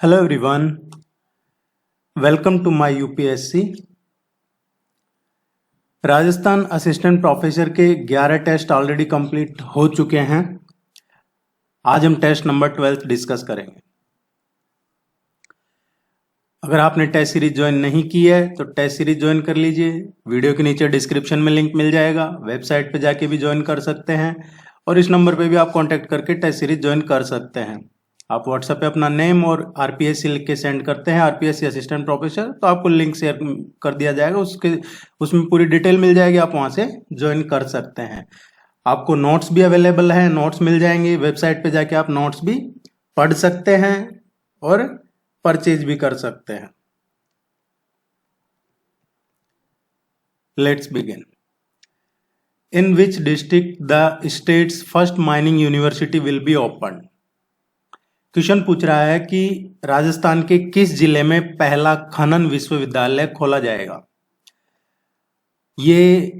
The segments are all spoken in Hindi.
Hello everyone, welcome to my UPSC। Rajasthan assistant professor के 11 टेस्ट ऑलरेडी कंप्लीट हो चुके हैं। आज हम टेस्ट नंबर 12 डिस्कस करेंगे। अगर आपने टेस्ट सीरीज ज्वाइन नहीं की है तो टेस्ट सीरीज ज्वाइन कर लीजिए। वीडियो के नीचे डिस्क्रिप्शन में लिंक मिल जाएगा, वेबसाइट पे जाके भी ज्वाइन कर सकते हैं और इस नंबर पे भी आप कांटेक्ट करके टेस्ट सीरीज ज्वाइन कर सकते हैं। आप व्हाट्सएप पे अपना नेम और आरपीएससी लिख के सेंड करते हैं, आरपीएससी असिस्टेंट प्रोफेसर, तो आपको लिंक शेयर कर दिया जाएगा। उसमें पूरी डिटेल मिल जाएगी, आप वहां से ज्वाइन कर सकते हैं। आपको नोट्स भी अवेलेबल है, नोट्स मिल जाएंगे। वेबसाइट पे जाके आप नोट्स भी पढ़ सकते हैं और परचेज भी कर सकते हैं। Let's begin. In which district the states first mining university will be open. Question पूछ रहा है कि राजस्थान के किस जिले में पहला खनन विश्वविद्यालय खोला जाएगा। ये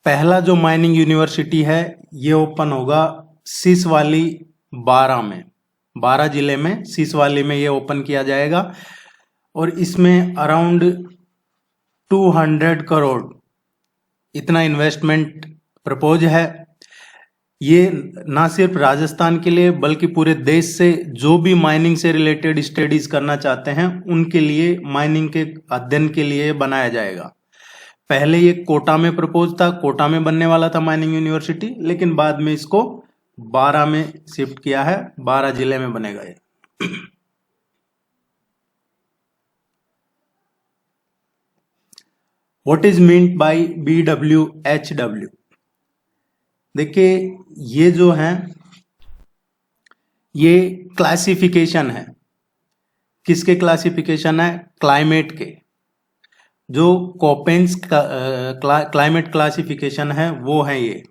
पहला जो माइनिंग यूनिवर्सिटी है ये ओपन होगा सिसवाली 12 में, 12 जिले में सिसवाली में ये ओपन किया जाएगा और इसमें अराउंड 200 करोड़ इतना इन्वेस्टमेंट प्रपोज है। ये ना सिर्फ राजस्थान के लिए बल्कि पूरे देश से जो भी माइनिंग से रिलेटेड स्टडीज करना चाहते हैं उनके लिए, माइनिंग के अध्ययन के लिए बनाया जाएगा। पहले ये कोटा में प्रपोज था, कोटा में बनने वाला था माइनिंग यूनिवर्सिटी, लेकिन बाद में इसको 12 में शिफ्ट किया है, 12 जिले में बनेगा ये। What is meant by BWHW। देखिए ये जो है ये क्लासिफिकेशन है। किसके क्लासिफिकेशन है? क्लाइमेट के। जो कोपेन्स क्लाइमेट क्लासिफिकेशन है वो है ये।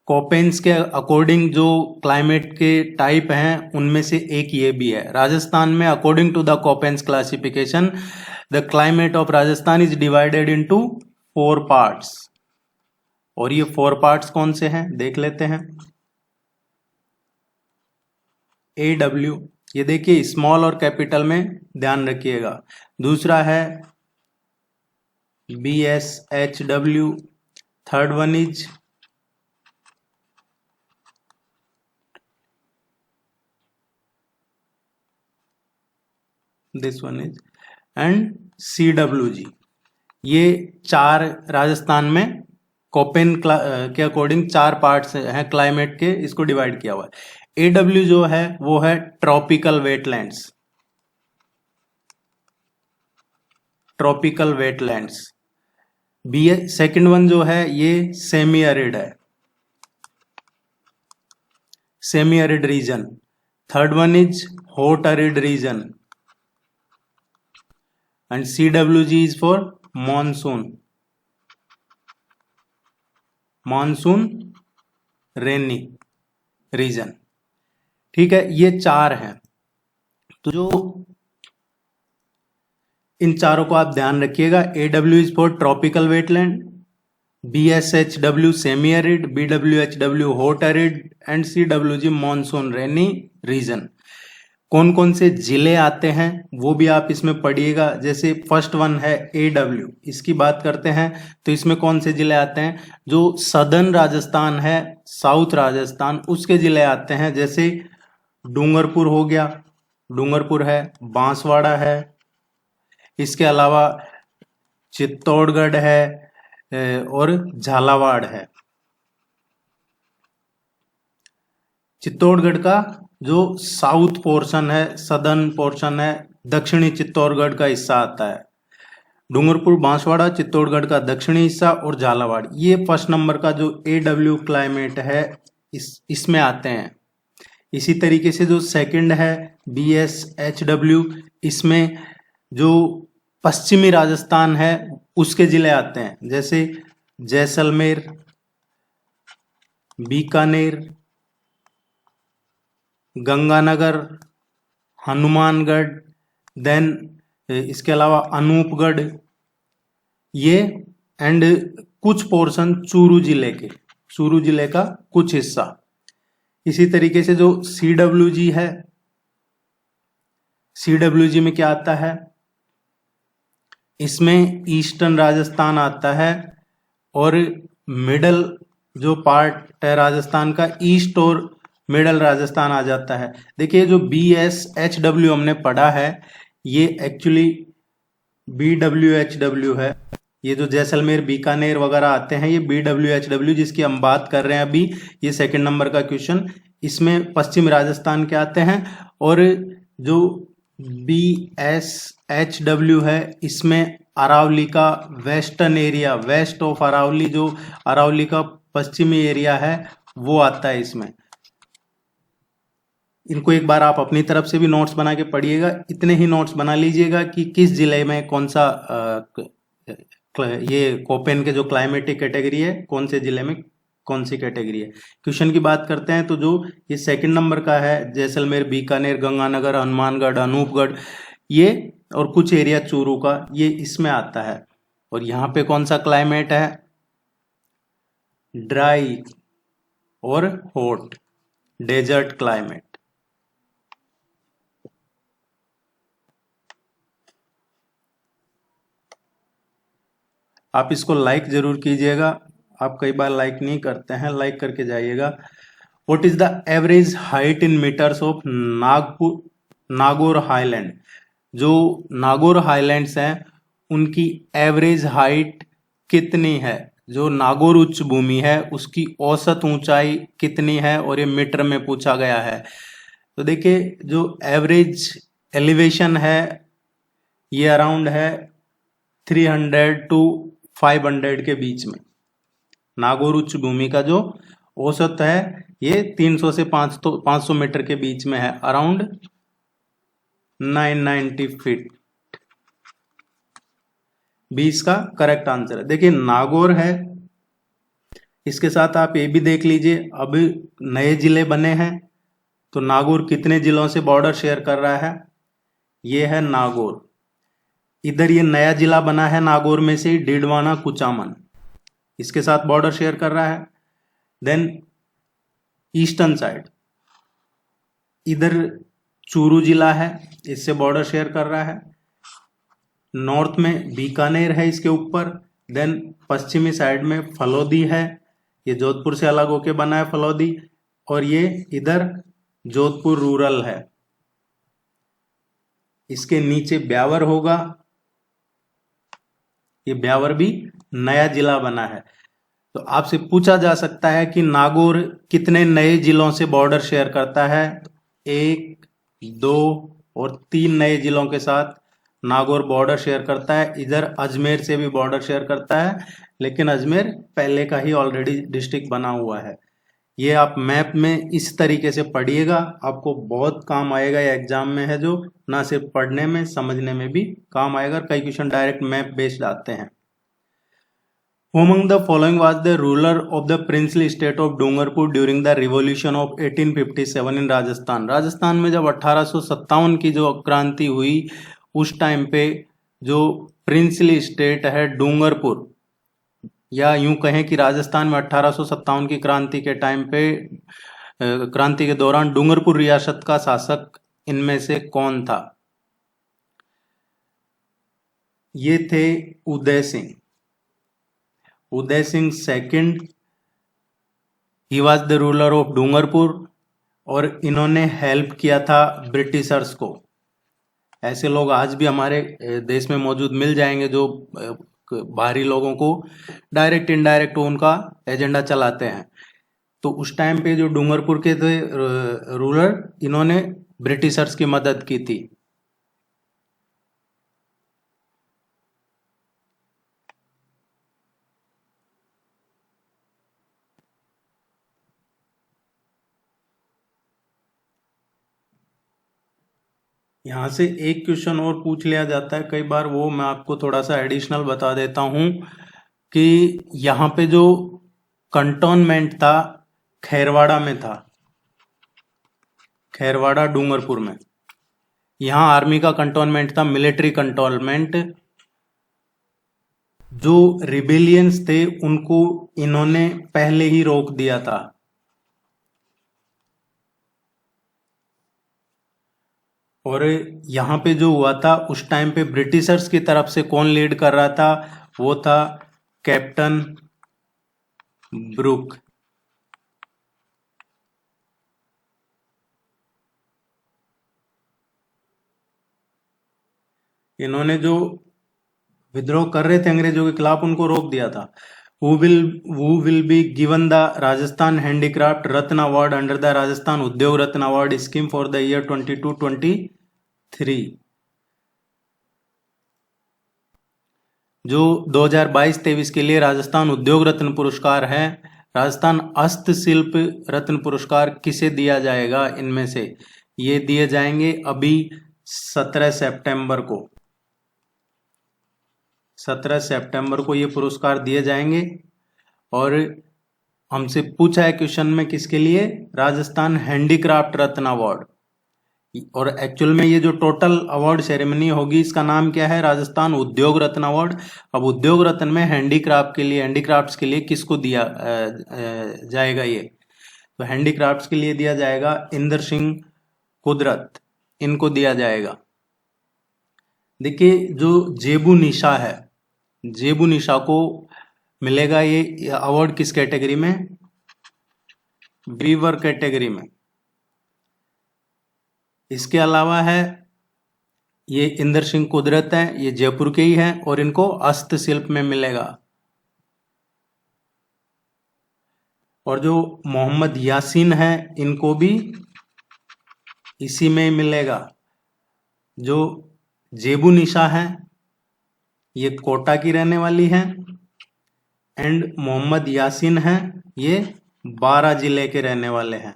कोपेन्स के अकॉर्डिंग जो क्लाइमेट के टाइप हैं उनमें से एक ये भी है। राजस्थान में according to the Koppen's classification the climate of Rajasthan is divided into 4 parts. और ये 4 पार्ट्स कौन से हैं देख लेते हैं। AW, ये देखिए स्मॉल और कैपिटल में ध्यान रखिएगा। दूसरा है BSHW, third one is this one is and CWG। ये 4 राजस्थान में कोपेन के अकॉर्डिंग 4 पार्ट्स हैं क्लाइमेट के, इसको डिवाइड किया हुआ है। AW जो है वो है tropical wetlands, tropical wetlands. Second one जो है ये सेमी एरिड है, semi arid region. Third one is hot arid region and CWG is for monsoon, monsoon rainy region. ठीक है, ये 4 हैं। तो जो इन चारों को आप ध्यान रखिएगा। AW is for tropical wetland, BSHW semi arid, BWHW hot arid and CWG monsoon rainy region. कौन कौन से जिले आते हैं वो भी आप इसमें पढ़िएगा। जैसे फर्स्ट वन है AW, इसकी बात करते हैं तो इसमें कौन से जिले आते हैं? जो सदर्न राजस्थान है, साउथ राजस्थान, उसके जिले आते हैं। जैसे डूंगरपुर हो गया, डूंगरपुर है, बांसवाड़ा है, इसके अलावा चित्तौड़गढ़ है और झालावाड़ है। चित्तौड़गढ़ का जो साउथ पोर्शन है, सदर्न पोर्शन है, दक्षिणी चित्तौड़गढ़ का हिस्सा आता है। डूंगरपुर, बांसवाड़ा, चित्तौड़गढ़ का दक्षिणी हिस्सा और झालावाड़, ये फर्स्ट नंबर का जो AW क्लाइमेट है इसमें आते हैं। इसी तरीके से जो सेकंड है BSHW, इसमें जो पश्चिमी राजस्थान है उसके जिले आते हैं। जैसे जैसलमेर, बीकानेर, गंगानगर, हनुमानगढ़, देन इसके अलावा अनूपगढ़, ये एंड कुछ पोर्शन चूरू जिले के, चूरू जिले का कुछ हिस्सा। इसी तरीके से जो CWG है, CWG में क्या आता है, इसमें ईस्टर्न राजस्थान आता है और मिडल जो पार्ट है राजस्थान का, ईस्ट और मिडल राजस्थान आ जाता है। देखिए जो BSHW हमने पढ़ा है, ये एक्चुअली BWHW है। ये जो जैसलमेर बीकानेर वगैरह आते हैं, ये BWHW जिसकी हम बात कर रहे हैं अभी, ये सेकंड नंबर का क्वेश्चन। इसमें पश्चिम राजस्थान के आते हैं। और जो BSHW है, इसमें अरावली का western area, west of Aravali, जो अरावली का पश्चिमी एरिया है वो आता है इसमें। इनको एक बार आप अपनी तरफ से भी नोट्स बना के पढ़िएगा। इतने ही नोट्स बना लीजिएगा कि किस जिले में कौन सा ये कोपेन के जो क्लाइमेटिक कैटेगरी है, कौन से जिले में कौन सी कैटेगरी है। क्वेश्चन की बात करते हैं तो जो ये सेकंड नंबर का है, जैसलमेर बीकानेर गंगानगर हनुमानगढ़ अनूपगढ़, ये और कुछ एरिया चूरू का, ये इसमें आता है। और यहाँ पे कौन सा क्लाइमेट है, ड्राई और हॉट, डेजर्ट क्लाइमेट। आप इसको लाइक जरूर कीजिएगा, आप कई बार लाइक नहीं करते हैं, लाइक करके जाइएगा। What is the average height in metres of Nagaur highland. जो नागौर हाईलैंड्स हैं उनकी एवरेज हाइट कितनी है, जो नागौर उच्च भूमि है उसकी औसत ऊंचाई कितनी है, और ये मीटर में पूछा गया है। तो देखिए जो एवरेज एलिवेशन है ये अराउंड है 300 टू 500 के बीच में। नागौर उच्च भूमि का जो औसत है ये 300 से 500 मीटर के बीच में है, अराउंड 990 फीट। 20 का करेक्ट आंसर है। देखिए नागौर है, इसके साथ आप ये भी देख लीजिए, अब नए जिले बने हैं तो नागौर कितने जिलों से बॉर्डर शेयर कर रहा है, ये है नागौर। इधर ये नया जिला बना है नागौर में से, डीडवाना कुचामन, इसके साथ बॉर्डर शेयर कर रहा है। देन ईस्टर्न साइड इधर चूरू जिला है, इससे बॉर्डर शेयर कर रहा है। नॉर्थ में बीकानेर है इसके ऊपर। देन पश्चिमी साइड में फलोदी है, ये जोधपुर से अलग होके बना है फलोदी। और ये इधर जोधपुर रूरल है, इसके नीचे ब्यावर होगा, ये ब्यावर भी नया जिला बना है। तो आपसे पूछा जा सकता है कि नागौर कितने नए जिलों से बॉर्डर शेयर करता है। 1, 2 और 3 नए जिलों के साथ नागौर बॉर्डर शेयर करता है। इधर अजमेर से भी बॉर्डर शेयर करता है, लेकिन अजमेर पहले का ही ऑलरेडी डिस्ट्रिक्ट बना हुआ है। ये आप मैप में इस तरीके से पढ़िएगा, आपको बहुत काम आएगा। ये एग्जाम में है जो ना सिर्फ पढ़ने में, समझने में भी काम आएगा। कई क्वेश्चन डायरेक्ट मैप बेस्ड आते हैं। Who among the following was the ruler of the princely state of Dungarpur during the revolution of 1857 in Rajasthan. Rajasthan में जब 1857 की जो क्रांति हुई, उस टाइम पे जो प्रिंसली स्टेट है डूंगरपुर, या यूं कहें कि राजस्थान में 1857 की क्रांति के टाइम पे, क्रांति के दौरान डूंगरपुर रियासत का शासक इनमें से कौन था। ये थे Uday Singh. Uday Singh second, he was the ruler of Dungarpur, और इन्होंने हेल्प किया था ब्रिटिशर्स को। ऐसे लोग आज भी हमारे देश में मौजूद मिल जाएंगे जो बाहरी लोगों को डायरेक्ट इनडायरेक्ट उनका एजेंडा चलाते हैं। तो उस टाइम पे जो डूंगरपुर के थे रूलर, इन्होंने ब्रिटिशर्स की मदद की थी। यहाँ से एक क्वेश्चन और पूछ लिया जाता है कई बार, वो मैं आपको थोड़ा सा एडिशनल बता देता हूँ कि यहाँ पे जो कंटोनमेंट था खैरवाड़ा में था, खैरवाड़ा डूंगरपुर में। यहाँ आर्मी का कंटोनमेंट था, मिलिट्री कंटोनमेंट। जो रिबेलियंस थे उनको इन्होंने पहले ही रोक दिया था। और यहाँ पे जो हुआ था उस टाइम पे ब्रिटिशर्स की तरफ से कौन लीड कर रहा था, वो था कैप्टन ब्रुक। इन्होंने जो विद्रोह कर रहे थे अंग्रेजों के खिलाफ, उनको रोक दिया था। who will be given the Rajasthan Handicraft Ratna Award under the Rajasthan Udyog Ratna award scheme for the year 22-23। जो 2022-23 के लिए राजस्थान उद्योग रत्न पुरस्कार है, राजस्थान हस्तशिल्प रत्न पुरस्कार किसे दिया जाएगा? इनमें से ये दिए जाएंगे अभी 17 सितंबर को। 17 सितंबर को ये पुरस्कार दिए जाएंगे। और हमसे पूछा है क्वेश्चन में किसके लिए? राजस्थान हैंडीक्राफ्ट रत्न अवार्ड। और एक्चुअल में ये जो टोटल अवार्ड सेरेमनी होगी, इसका नाम क्या है? राजस्थान उद्योग रत्न अवार्ड। अब उद्योग रत्न में हैंडीक्राफ्ट्स के लिए किसको दिया जाएगा? ये तो हैंडीक्राफ्ट्स के लिए दिया जाएगा इंदर सिंह कुदरत, इनको दिया जाएगा। देखिए, जो जेबू निशा है, जेबू निशा को मिलेगा ये अवार्ड किस कैटेगरी में? वीवर कैटेगरी में। इसके अलावा है ये इंदर सिंह कुदरत है, ये जयपुर के ही हैं और इनको हस्तशिल्प में मिलेगा। और जो मोहम्मद यासीन है, इनको भी इसी में मिलेगा। जो जेबू निशा है, ये कोटा की रहने वाली है, एंड मोहम्मद यासीन है, ये 12 जिले के रहने वाले हैं।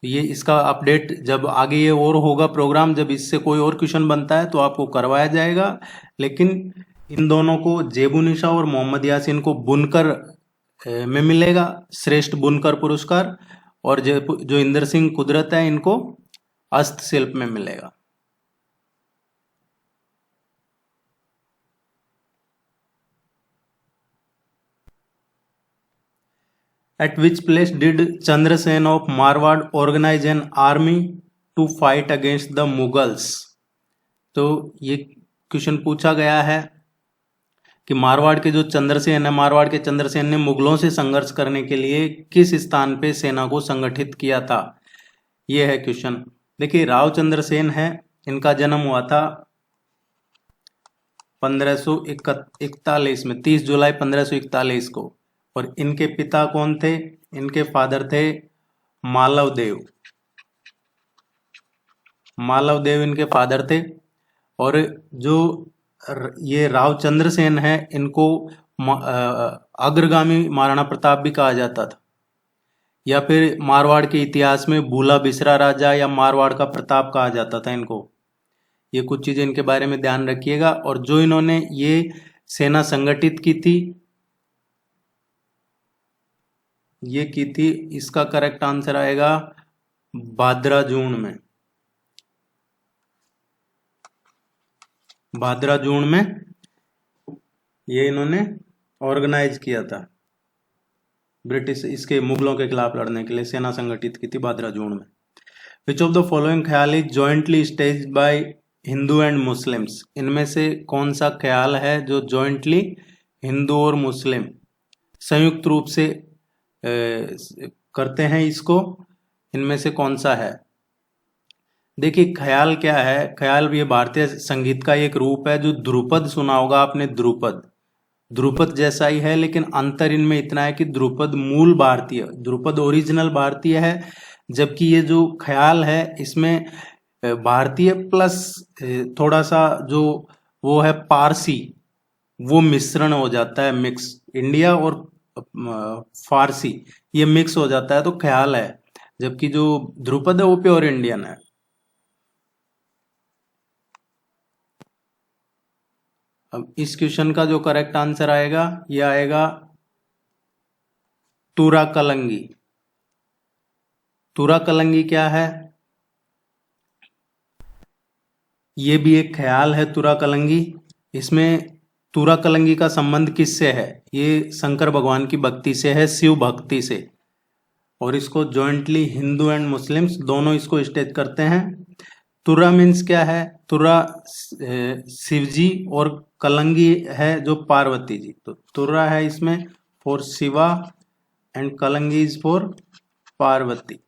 ये इसका अपडेट जब आगे ये और होगा प्रोग्राम, जब इससे कोई और क्वेश्चन बनता है तो आपको करवाया जाएगा। लेकिन इन दोनों को, जेबू निशा और मोहम्मद यासीन को बुनकर में मिलेगा श्रेष्ठ बुनकर पुरस्कार, और जो इंदर सिंह कुदरत है, इनको हस्तशिल्प में मिलेगा। At which place did Chandrasen of Marwad organize an army to fight against the Mughals? तो ये क्वेश्चन पूछा गया है कि मारवाड़ के जो चंद्रसेन है, मारवाड़ के चंद्रसेन ने मुगलों से संघर्ष करने के लिए किस स्थान पे सेना को संगठित किया था? ये है क्वेश्चन। देखिए, राव चंद्रसेन है, इनका जन्म हुआ था 1541 में, 30 जुलाई 1541 को। और इनके पिता कौन थे? इनके फादर थे मालवदेव। मालवदेव इनके फादर थे। और जो ये राव चंद्रसेन है, इनको अग्रगामी महाराणा प्रताप भी कहा जाता था, या फिर मारवाड़ के इतिहास में भूला बिसरा राजा या मारवाड़ का प्रताप कहा जाता था इनको। ये कुछ चीजें इनके बारे में ध्यान रखिएगा। और जो इन्होंने ये सेना संगठित की थी, ये की थी, इसका करेक्ट आंसर आएगा भाद्रा-जून में। भाद्रा-जून में ये इन्होंने ऑर्गेनाइज किया था, ब्रिटिश इसके मुगलों के खिलाफ लड़ने के लिए सेना संगठित की थी भाद्रा-जून में। Which of the following khayal is jointly staged by Hindu and Muslims? इनमें से कौन सा ख्याल है जो जॉइंटली हिंदू और मुस्लिम संयुक्त रूप से करते हैं इसको? इनमें से कौन सा है? देखिए, ख्याल क्या है? ख्याल ये भारतीय संगीत का एक रूप है। जो ध्रुपद सुना होगा आपने, ध्रुपद जैसा ही है, लेकिन अंतर इनमें इतना है कि ध्रुपद मूल भारतीय, ध्रुपद ओरिजिनल भारतीय है, जबकि ये जो ख्याल है इसमें भारतीय प्लस थोड़ा सा जो वो है पारसी, वो मिश्रण हो जाता है, मिक्स, इंडिया और फारसी ये मिक्स हो जाता है तो ख्याल है। जबकि जो ध्रुपद है वो प्योर इंडियन है। अब इस क्वेश्चन का जो करेक्ट आंसर आएगा, ये आएगा तुरा कलंगी। तुरा कलंगी क्या है? ये भी एक ख्याल है तुरा कलंगी। इसमें तुरा कलंगी का संबंध किससे है? ये शंकर भगवान की भक्ति से है, शिव भक्ति से। और इसको जॉइंटली हिंदू एंड मुस्लिम्स दोनों इसको स्टेज करते हैं। तुर्रा मीन्स क्या है? तुर्रा शिव जी और कलंगी है जो पार्वती जी। तो तुर्रा है इसमें फॉर शिवा एंड कलंगी इज फॉर पार्वती।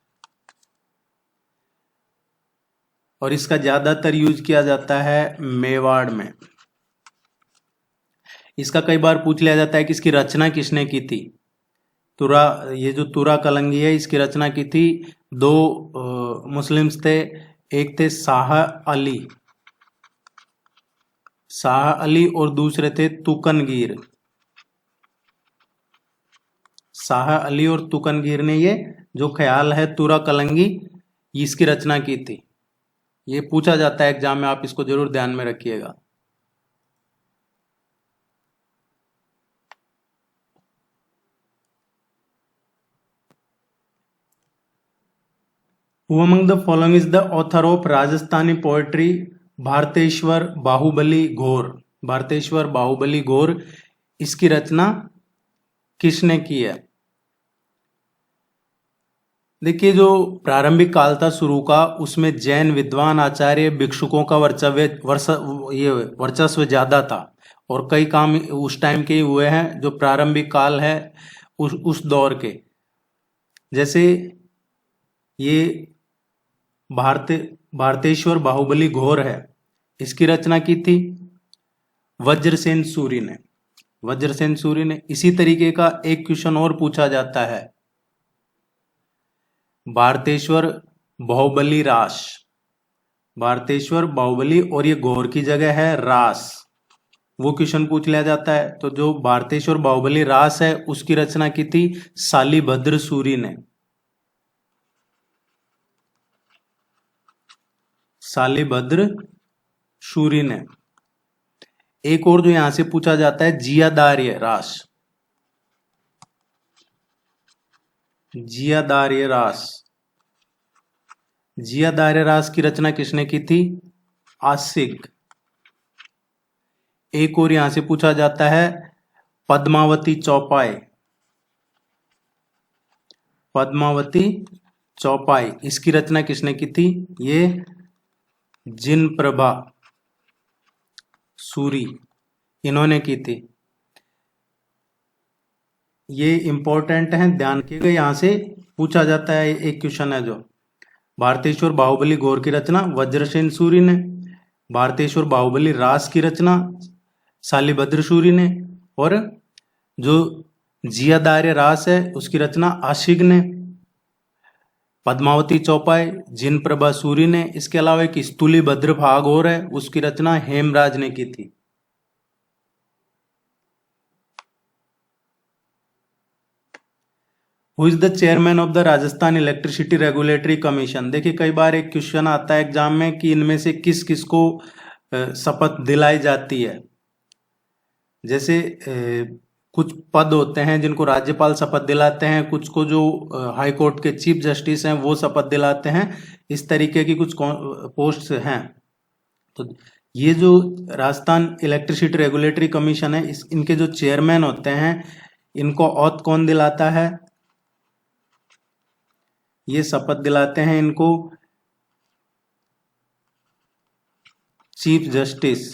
और इसका ज्यादातर यूज किया जाता है मेवाड़ में। इसका कई बार पूछ लिया जाता है कि इसकी रचना किसने की थी। तुरा, ये जो तुरा कलंगी है इसकी रचना की थी दो मुस्लिम्स थे। एक थे शाह अली और दूसरे थे तुकनगीर। शाह अली और तुकनगीर ने ये जो ख्याल है तुरा कलंगी इसकी रचना की थी। ये पूछा जाता है एग्जाम में, आप इसको जरूर ध्यान में रखिएगा। Who among the following is the author of Rajasthani poetry Bharateshwar Baahubali घोर? भारतेश्वर बाहुबली घोर इसकी रचना किसने की है? देखिए, जो प्रारंभिक काल था शुरू का, उसमें जैन विद्वान आचार्य भिक्षुकों का वर्चस्व ज्यादा था और कई काम उस टाइम के ही हुए हैं जो प्रारंभिक काल है उस दौर के। जैसे ये भारतेश्वर बाहुबली घोर है, इसकी रचना की थी वज्रसेन सूरी ने। वज्रसेन सूरी ने। इसी तरीके का एक क्वेश्चन और पूछा जाता है, भारतेश्वर बाहुबली रास। भारतेश्वर बाहुबली और ये घोर की जगह है रास, वो क्वेश्चन पूछ लिया जाता है। तो जो भारतेश्वर बाहुबली रास है उसकी रचना की थी शालिभद्र सूरी ने। शालिभद्र सूरी ने। एक और जो यहां से पूछा जाता है जियादार्य रास। जियादार्य रास। जियादार्य रास की रचना किसने की थी? आसिक। एक और यहां से पूछा जाता है पद्मावती चौपाई। पद्मावती चौपाई, इसकी रचना किसने की थी? ये जिन प्रभा सूरी, इन्होंने की थी। ये इंपॉर्टेंट है, ध्यान रखिएगा। यहां से पूछा जाता है, एक क्वेश्चन है जो भारतेश्वर बाहुबली घोर की रचना वज्रसेन सूरी ने, भारतेश्वर बाहुबली रास की रचना शालिभद्र सूरी ने, और जो जियादार्य रास है उसकी रचना आशिक ने। पद्मावती चौपाई जिन प्रभा सूरी ने। इसके अलावा एक स्तुली भद्र भाग और है, उसकी रचना हेमराज ने की थी। Who is the chairman of the Rajasthan electricity regulatory commission? देखिए, कई बार एक क्वेश्चन आता है एग्जाम में कि इनमें से किस किस को शपथ दिलाई जाती है। जैसे कुछ पद होते हैं जिनको राज्यपाल शपथ दिलाते हैं, कुछ को जो हाई कोर्ट के चीफ जस्टिस हैं वो शपथ दिलाते हैं। इस तरीके की कुछ पोस्ट्स हैं। तो ये जो राजस्थान इलेक्ट्रिसिटी रेगुलेटरी कमीशन है, इनके जो चेयरमैन होते हैं, इनको औथ कौन दिलाता है? ये शपथ दिलाते हैं इनको चीफ जस्टिस।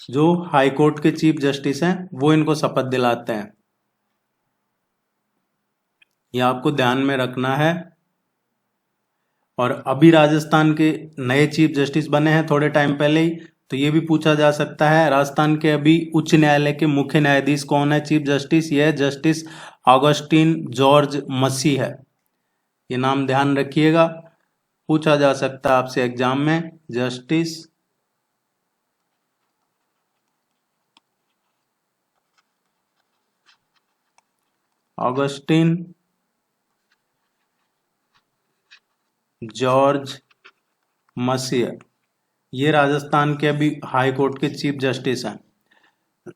जो हाई कोर्ट के चीफ जस्टिस हैं वो इनको शपथ दिलाते हैं। यह आपको ध्यान में रखना है। और अभी राजस्थान के नए चीफ जस्टिस बने हैं थोड़े टाइम पहले ही, तो ये भी पूछा जा सकता है राजस्थान के अभी उच्च न्यायालय के मुख्य न्यायाधीश कौन है? चीफ जस्टिस ये जस्टिस ऑगस्टिन जॉर्ज मसी है। ये नाम ध्यान रखिएगा, पूछा जा सकता है आपसे एग्जाम में। जस्टिस ऑगस्टिन जॉर्ज मसी, ये राजस्थान के अभी हाई कोर्ट के चीफ जस्टिस हैं।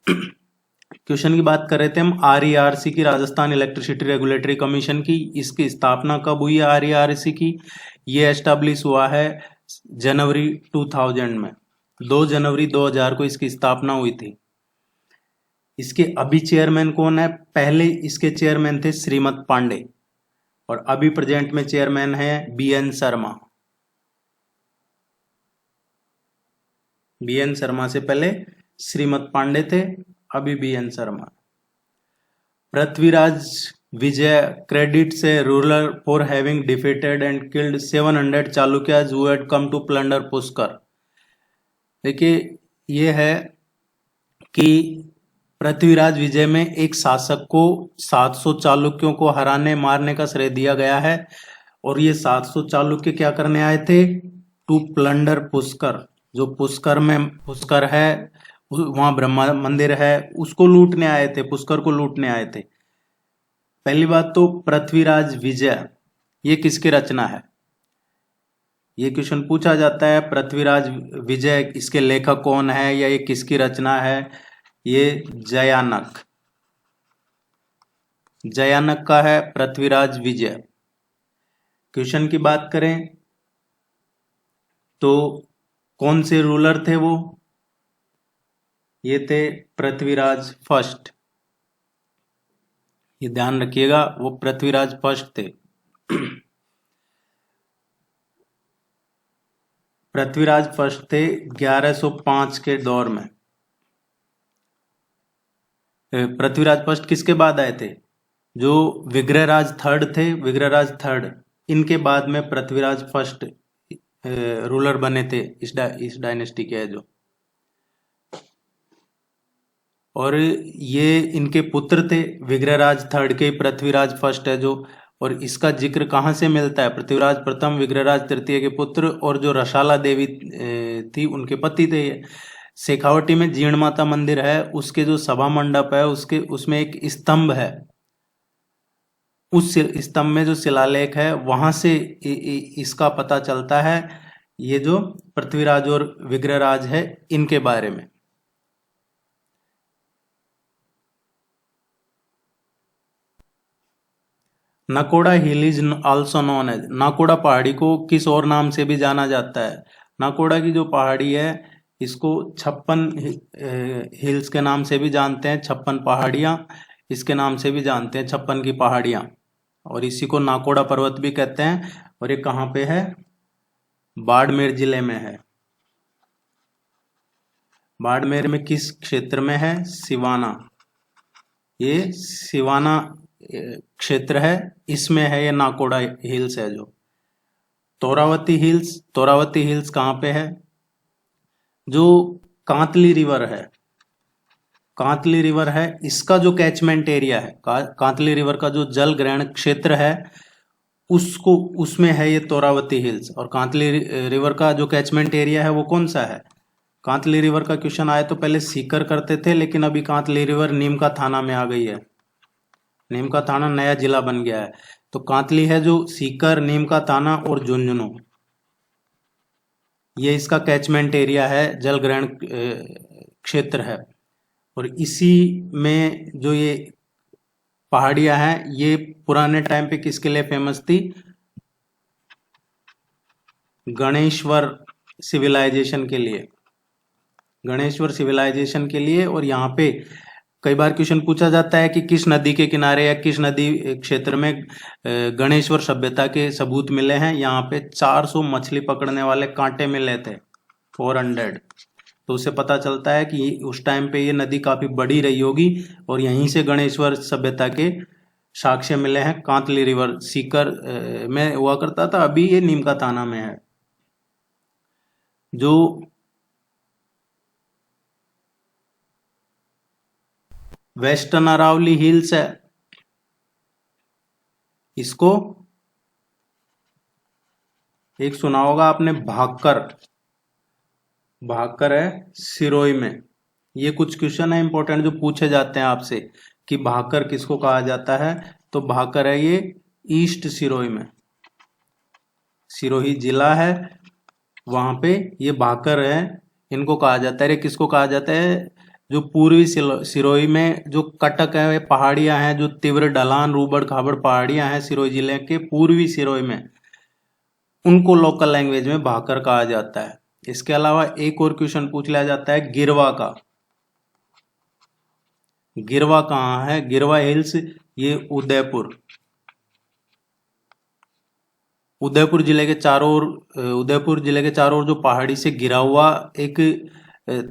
क्वेश्चन की बात कर रहे थे हम आरईआरसी की, राजस्थान इलेक्ट्रिसिटी रेगुलेटरी कमीशन की। इसकी स्थापना कब हुई है आरईआरसी की? ये एस्टेब्लिश हुआ है जनवरी 2000 में। 2 जनवरी 2000 को इसकी स्थापना हुई थी। इसके अभी चेयरमैन कौन है? पहले इसके चेयरमैन थे श्रीमत पांडे और अभी प्रेजेंट में चेयरमैन है बीएन शर्मा। बीएन शर्मा से पहले श्रीमत पांडे थे, अभी BN Sharma. Prithviraj Vijay credits a ruler for having defeated and killed 700 Chalukyas who had come to plunder Pushkar. देखिए ये है कि पृथ्वीराज विजय में एक शासक को 700 चालुक्यों को हराने मारने का श्रेय दिया गया है और ये 700 चालुक्य क्या करने आए थे? To plunder Pushkar. जो पुष्कर में पुष्कर है वहां ब्रह्मा मंदिर है, उसको लूटने आए थे, पुष्कर को लूटने आए थे। पहली बात तो पृथ्वीराज विजय ये किसकी रचना है? ये क्वेश्चन पूछा जाता है। पृथ्वीराज विजय इसके लेखक कौन है या ये किसकी रचना है? ये जयानक, जयानक का है पृथ्वीराज विजय। क्वेश्चन की बात करें तो कौन से रूलर थे वो? ये थे पृथ्वीराज फर्स्ट, ये ध्यान रखिएगा, वो पृथ्वीराज फर्स्ट थे। पृथ्वीराज फर्स्ट थे 1105 के दौर में। पृथ्वीराज फर्स्ट किसके बाद आए थे? जो विग्रहराज थर्ड थे, विग्रहराज थर्ड, इनके बाद में पृथ्वीराज फर्स्ट रूलर बने थे इस डायनेस्टी के है जो। और ये इनके पुत्र थे, विग्रहराज थर्ड के पृथ्वीराज फर्स्ट है जो। और इसका जिक्र कहाँ से मिलता है? पृथ्वीराज प्रथम विग्रहराज तृतीय के पुत्र और जो रसाला देवी थी उनके पति थे ये। शेखावटी में जीर्ण माता मंदिर है, उसके जो सभा मंडप है उसके उसमें एक स्तंभ है, उस स्तंभ में जो शिलालेख है वहां से इसका पता चलता है, ये जो पृथ्वीराज और विग्रहराज है इनके बारे में। Nakoda hill is also known as, Nakoda पहाड़ी को किस और नाम से भी जाना जाता है? नाकोड़ा की जो पहाड़ी है इसको 56 हिल्स के नाम से भी जानते हैं, 56 पहाड़ियां इसके नाम से भी जानते हैं, 56 की पहाड़ियां। और इसी को नाकोड़ा पर्वत भी कहते हैं। और ये कहाँ पे है? बाड़मेर जिले में है। बाड़मेर में किस क्षेत्र में है? सिवाना, ये सिवाना क्षेत्र है, इसमें है ये नाकोड़ा हिल्स है जो। तोरावती हिल्स, तोरावती हिल्स कहाँ पे है? जो कांतली रिवर है, कांतली रिवर है इसका जो कैचमेंट एरिया है, कांतली रिवर का जो जल ग्रहण क्षेत्र है उसको उसमें है ये तोरावती हिल्स। और कांतली रिवर का जो कैचमेंट एरिया है वो कौन सा है? कांतली रिवर का क्वेश्चन आए तो पहले सीकर करते थे, लेकिन अभी कांतली रिवर नीमका थाना में आ गई है, नीमका थाना नया जिला बन गया है। तो कांतली है जो सीकर, नीमका थाना और झुंझुनू, ये इसका कैचमेंट एरिया है, जल ग्रहण क्षेत्र है। और इसी में जो ये पहाड़ियां हैं ये पुराने टाइम पे किसके लिए फेमस थी? गणेश्वर सिविलाइजेशन के लिए, गणेश्वर सिविलाइजेशन के लिए। और यहाँ पे कई बार क्वेश्चन पूछा जाता है कि किस नदी के किनारे या किस नदी क्षेत्र में गणेश्वर सभ्यता के सबूत मिले हैं? यहाँ पे 400 मछली पकड़ने वाले कांटे मिले थे, 400। तो उससे पता चलता है कि उस टाइम पे ये नदी काफी बड़ी रही होगी और यहीं से गणेश्वर सभ्यता के साक्ष्य मिले हैं। कांतली रिवर सीकर में हुआ करता था, अभी ये नीमका थाना में है। जो वेस्टर्न अरावली हिल्स है इसको एक सुना होगा आपने, भाकर, भाकर है सिरोही में। ये कुछ क्वेश्चन है इंपॉर्टेंट जो पूछे जाते हैं आपसे कि भाकर किसको कहा जाता है? तो भाकर है ये ईस्ट सिरोही में, सिरोही जिला है वहां पे ये भाकर है, इनको कहा जाता है। किसको कहा जाता है? जो पूर्वी सिरोही में जो कटक है, पहाड़ियां हैं, जो तीव्र ढलान रूबड़ खाबड़ पहाड़ियां हैं सिरोही जिले के पूर्वी सिरोही में, उनको लोकल लैंग्वेज में भाकर कहा जाता है। इसके अलावा एक और क्वेश्चन पूछ लिया जाता है गिरवा का। गिरवा कहाँ है? गिरवा हिल्स ये उदयपुर जिले के चारों ओर जो पहाड़ी से घिरा हुआ एक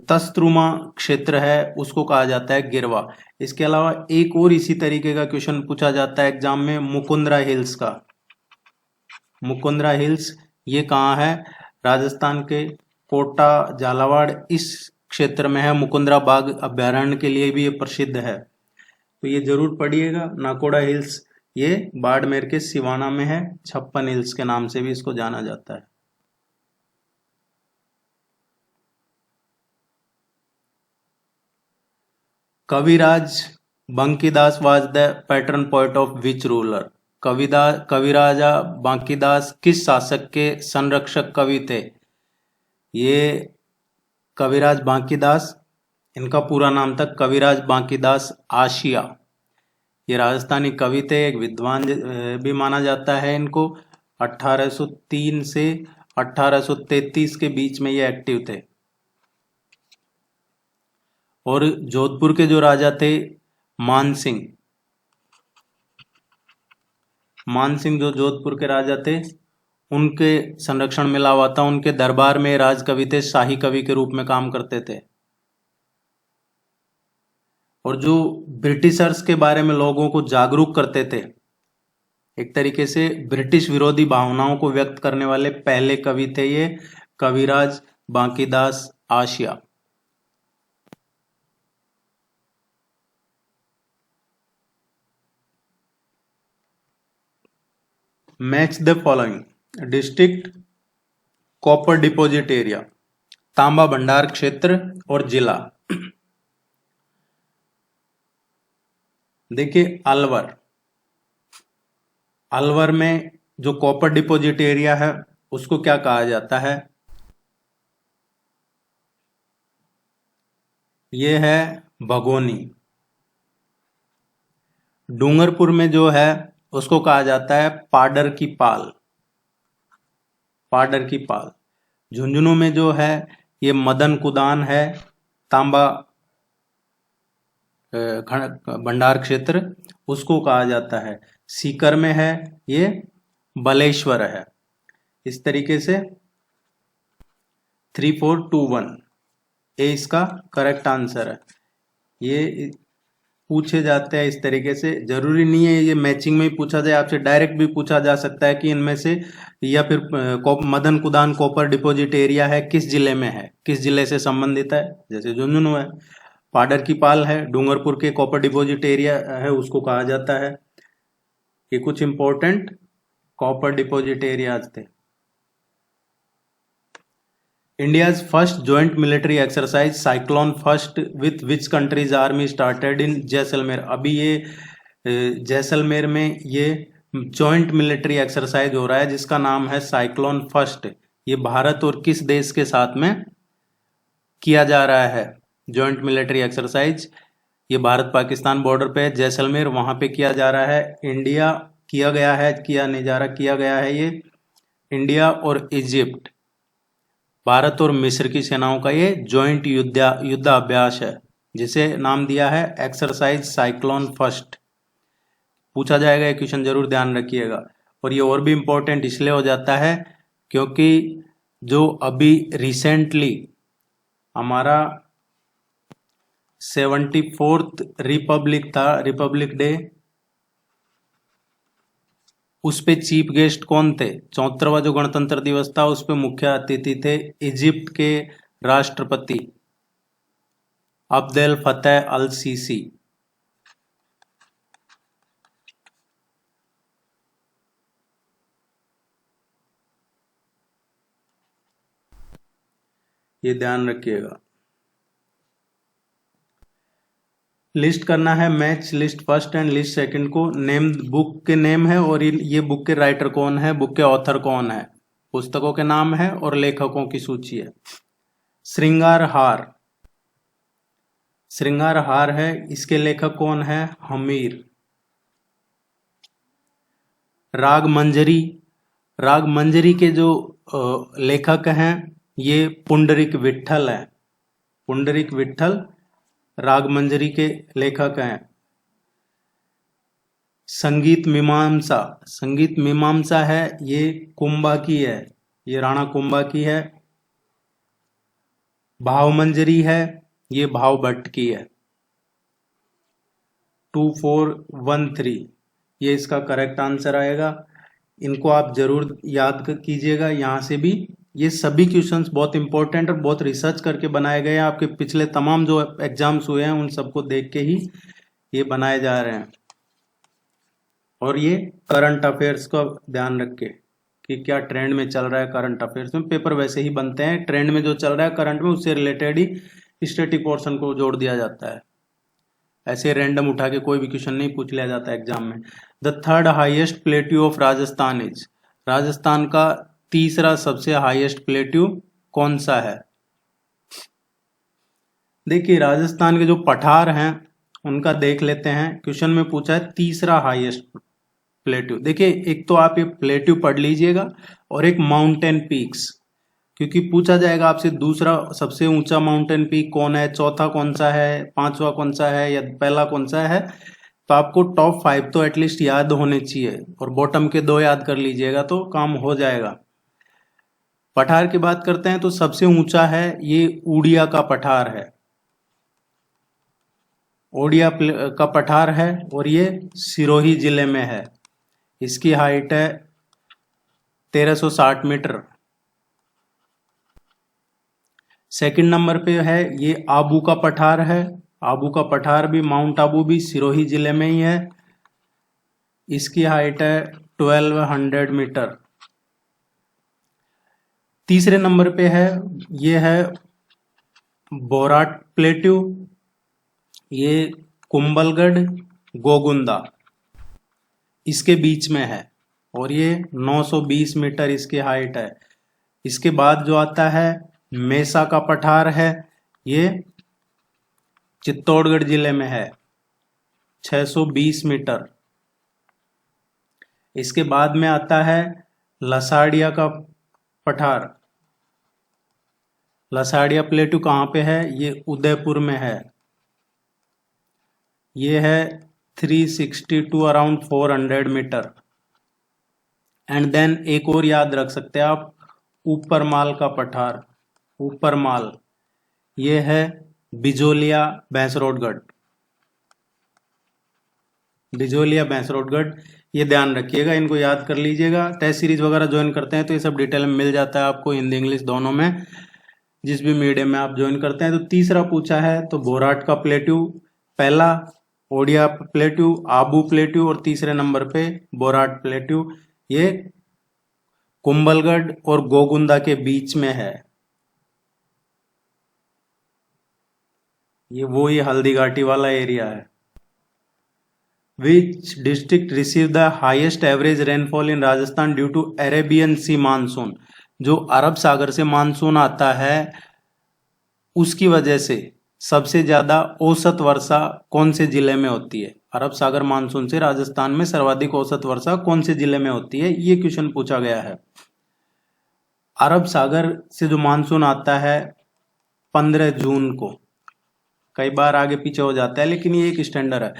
तस्तरुमा क्षेत्र है उसको कहा जाता है गिरवा। इसके अलावा एक और इसी तरीके का क्वेश्चन पूछा जाता है एग्जाम में मुकुंदरा हिल्स का। मुकुंदरा हिल्स ये कहाँ है? राजस्थान के कोटा झालावाड़ इस क्षेत्र में है। मुकुंदरा बाघ अभयारण्य के लिए भी ये प्रसिद्ध है, तो ये जरूर पढ़िएगा। नाकोड़ा हिल्स ये बाड़मेर के सिवाना में है, 56 हिल्स के नाम से भी इसको जाना जाता है। Kaviraj Bankidas was the patron poet of which ruler? Kaviraja Bankidas किस शासक के संरक्षक कवि थे? ये कविराज बांकीदास, इनका पूरा नाम था कविराज बांकीदास आशिया। ये राजस्थानी कवि थे, एक विद्वान भी माना जाता है इनको। 1803 से 1833 के बीच में ये एक्टिव थे। और जोधपुर के जो राजा थे मानसिंह जो जोधपुर के राजा थे उनके संरक्षण में लावा था। उनके दरबार में राजकवि थे, शाही कवि के रूप में काम करते थे। और जो ब्रिटिशर्स के बारे में लोगों को जागरूक करते थे, एक तरीके से ब्रिटिश विरोधी भावनाओं को व्यक्त करने वाले पहले कवि थे ये Kaviraj Bankidas Asiya. Match the following. District, copper deposit area, तांबा भंडार क्षेत्र और जिला। देखिए अलवर में जो कॉपर डिपॉजिट एरिया है उसको क्या कहा जाता है? ये है भगोनी। डूंगरपुर में जो है उसको कहा जाता है पाडर की पाल। झुंझुनू में जो है ये मदन कुदान है, तांबा भंडार क्षेत्र उसको कहा जाता है। सीकर में है ये बलेश्वर है। इस तरीके से 3421 ए इसका करेक्ट आंसर है। ये पूछे जाते हैं इस तरीके से, जरूरी नहीं है ये मैचिंग में ही पूछा जाए, आपसे डायरेक्ट भी पूछा जा सकता है कि इनमें से, या फिर मदन कुदान कॉपर डिपॉजिट एरिया है किस जिले में है, किस जिले से संबंधित है, जैसे झुंझुनू है। पाडर की पाल है, डूंगरपुर के कॉपर डिपॉजिट एरिया है उसको कहा जाता है। ये कुछ इंपॉर्टेंट कॉपर डिपॉजिट एरियाज थे। India's first joint military exercise Cyclone First with which country's army started in Jaisalmer. अभी ये जैसलमेर में ये जॉइंट मिलिट्री एक्सरसाइज हो रहा है जिसका नाम है साइक्लोन फर्स्ट। ये भारत और किस देश के साथ में किया जा रहा है जॉइंट मिलिट्री एक्सरसाइज? ये भारत पाकिस्तान बॉर्डर पे जैसलमेर, वहां पे किया जा रहा है। इंडिया किया गया है, किया नहीं जा रहा, किया गया है। ये इंडिया और इजिप्ट, भारत और मिस्र की सेनाओं का ये जॉइंट युद्धाभ्यास है जिसे नाम दिया है एक्सरसाइज साइक्लोन फर्स्ट। पूछा जाएगा ये क्वेश्चन, जरूर ध्यान रखिएगा। और ये और भी इंपॉर्टेंट इसलिए हो जाता है क्योंकि जो अभी रिसेंटली हमारा 74th रिपब्लिक था, रिपब्लिक डे, उस पे चीफ गेस्ट कौन थे? 74वां जो गणतंत्र दिवस था उस पे मुख्य अतिथि थे इजिप्ट के राष्ट्रपति अब्देल फतेह अल सीसी। ये ध्यान रखिएगा। लिस्ट करना है match list first and list second को। नेम बुक के नेम है और ये बुक के राइटर कौन है, बुक के ऑथर कौन है, पुस्तकों के नाम है और लेखकों की सूची है। श्रृंगार हार है, इसके लेखक कौन है? हमीर। राग मंजरी के जो लेखक हैं ये पुंडरीक विट्ठल है। पुंडरीक विट्ठल रागमंजरी के लेखक हैं। संगीत मीमांसा, संगीत मीमांसा है ये कुंभा की है, ये राणा कुंभा की है। भावमंजरी है ये भाव भट्ट की है। 2413 ये इसका करेक्ट आंसर आएगा। इनको आप जरूर याद कीजिएगा। यहाँ से भी ये सभी क्वेश्चंस बहुत इंपॉर्टेंट और बहुत रिसर्च करके बनाए गए हैं। आपके पिछले तमाम जो एग्जाम्स हुए हैं उन सबको देख के ही ये बनाए जा रहे हैं। और ये करंट अफेयर्स का ध्यान रख के कि क्या ट्रेंड में चल रहा है। करंट अफेयर्स में पेपर वैसे ही बनते हैं, ट्रेंड में जो चल रहा है करंट में उससे रिलेटेड ही स्टैटिक पोर्शन को जोड़ दिया जाता है। ऐसे रैंडम उठा के कोई भी क्वेश्चन नहीं पूछ लिया जाता एग्जाम में। The third highest plateau of Rajasthan is, Rajasthan का तीसरा सबसे हाईएस्ट प्लेट्यू कौन सा है? देखिए राजस्थान के जो पठार हैं उनका देख लेते हैं। क्वेश्चन में पूछा है तीसरा हाईएस्ट प्लेट्यू। देखिए एक तो आप ये प्लेट्यू पढ़ लीजिएगा और एक माउंटेन पीक्स, क्योंकि पूछा जाएगा आपसे दूसरा सबसे ऊंचा माउंटेन पीक कौन है, चौथा कौन सा है, पांचवा कौन सा है या पहला कौन सा है। तो आपको टॉप 5 तो एटलीस्ट याद होने चाहिए और बॉटम के 2 याद कर लीजिएगा तो काम हो जाएगा। पठार की बात करते हैं तो सबसे ऊंचा है ये उड़िया का पठार है, ओडिया का पठार है और ये सिरोही जिले में है। इसकी हाइट है 1360 मीटर। सेकंड नंबर पे है ये आबू का पठार है। आबू का पठार भी, माउंट आबू भी सिरोही जिले में ही है। इसकी हाइट है 1200 मीटर। तीसरे नंबर पे है ये है बोराट प्लेट्यू, ये कुंभलगढ़ गोगुंदा इसके बीच में है और ये 920 मीटर इसकी हाइट है। इसके बाद जो आता है मेसा का पठार है, ये चित्तौड़गढ़ जिले में है, 620 मीटर। इसके बाद में आता है लसाड़िया का पठार। लसाड़िया प्लेट्यू कहाँ पे है? ये उदयपुर में है। ये है 362 अराउंड 400 मीटर। एंड देन एक और याद रख सकते हैं आप, ऊपर माल का पठार, ऊपर माल, ये है बिजोलिया भैंसरोडगढ़। बिजोलिया भैंसरोडगढ़, ये ध्यान रखिएगा, इनको याद कर लीजिएगा। टेस्ट सीरीज वगैरह ज्वाइन करते हैं तो ये सब डिटेल में मिल जाता है आपको, हिंदी इंग्लिश दोनों में, जिस भी मीडियम में आप ज्वाइन करते हैं। तो तीसरा पूछा है तो बोराट का प्लेट्यू, पहला ओडिया प्लेट्यू, आबू प्लेट्यू और तीसरे नंबर पे बोराट प्लेट्यू। ये कुंभलगढ़ और गोगुंदा के बीच में है। ये वो ही हल्दी घाटी वाला एरिया है। Which district receive the highest average rainfall in Rajasthan due to Arabian Sea monsoon? जो अरब सागर से मानसून आता है उसकी वजह से सबसे ज्यादा औसत वर्षा कौन से जिले में होती है? अरब सागर मानसून से राजस्थान में सर्वाधिक औसत वर्षा कौन से जिले में होती है, ये क्वेश्चन पूछा गया है। अरब सागर से जो मानसून आता है 15 जून को, कई बार आगे पीछे हो जाता है लेकिन ये एक स्टैंडर्ड है,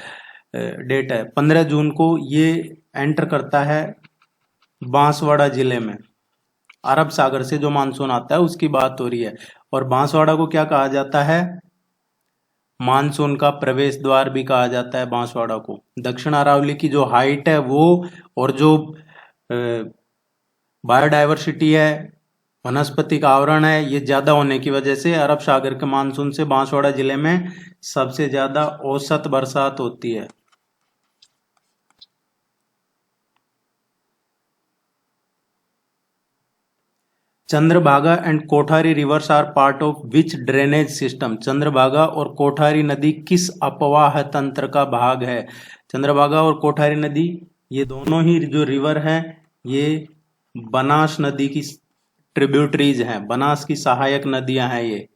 डेट है। 15 जून को ये एंटर करता है बांसवाड़ा जिले में। अरब सागर से जो मानसून आता है उसकी बात हो रही है। और बांसवाड़ा को क्या कहा जाता है? मानसून का प्रवेश द्वार भी कहा जाता है बांसवाड़ा को। दक्षिण अरावली की जो हाइट है वो और जो बायोडाइवर्सिटी है, वनस्पति का आवरण है, ये ज्यादा होने की वजह से अरब सागर के मानसून से बांसवाड़ा जिले में सबसे ज्यादा औसत बरसात होती है। Chandrabhaga and Kothari rivers are part of which drainage system? Chandrabhaga और कोठारी नदी किस अपवाह तंत्र का भाग है? चंद्रभागा और कोठारी नदी ये दोनों ही जो रिवर हैं ये बनास नदी की ट्रिब्यूटरीज हैं, बनास की सहायक नदियां हैं ये।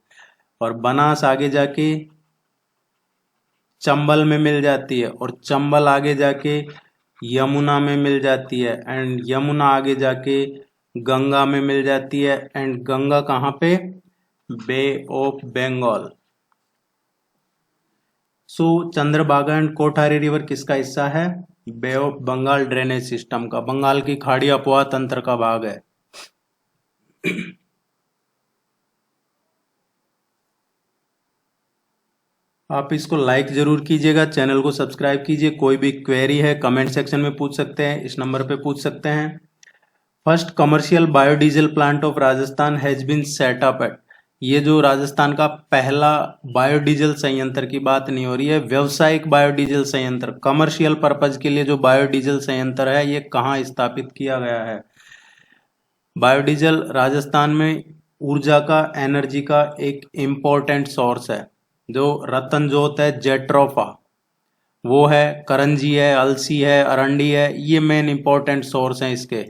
और बनास आगे जाके चंबल में मिल जाती है और चंबल आगे जाके यमुना में मिल जाती है एंड यमुना आगे जाके गंगा में मिल जाती है एंड गंगा कहाँ पे? Bay of Bengal. So Chandrabhaga and Kothari river किसका हिस्सा है? Bay of Bengal drainage system का, बंगाल की खाड़ी अपवाह तंत्र का भाग है। आप इसको लाइक जरूर कीजिएगा, चैनल को सब्सक्राइब कीजिए। कोई भी क्वेरी है कमेंट सेक्शन में पूछ सकते हैं, इस नंबर पे पूछ सकते हैं। First commercial biodiesel plant of Rajasthan has been set up at, ये जो राजस्थान का पहला बायोडीजल संयंत्र की बात नहीं हो रही है, व्यावसायिक बायोडीजल संयंत्र, कमर्शियल पर्पज के लिए जो बायोडीजल संयंत्र है ये कहाँ स्थापित किया गया है? बायोडीजल राजस्थान में ऊर्जा का, एनर्जी का एक इम्पोर्टेंट सोर्स है। जो रतन जोत है, जेट्रोफा वो है, करंजी है, अलसी है, अरंडी है, ये मेन इंपॉर्टेंट सोर्स हैं इसके।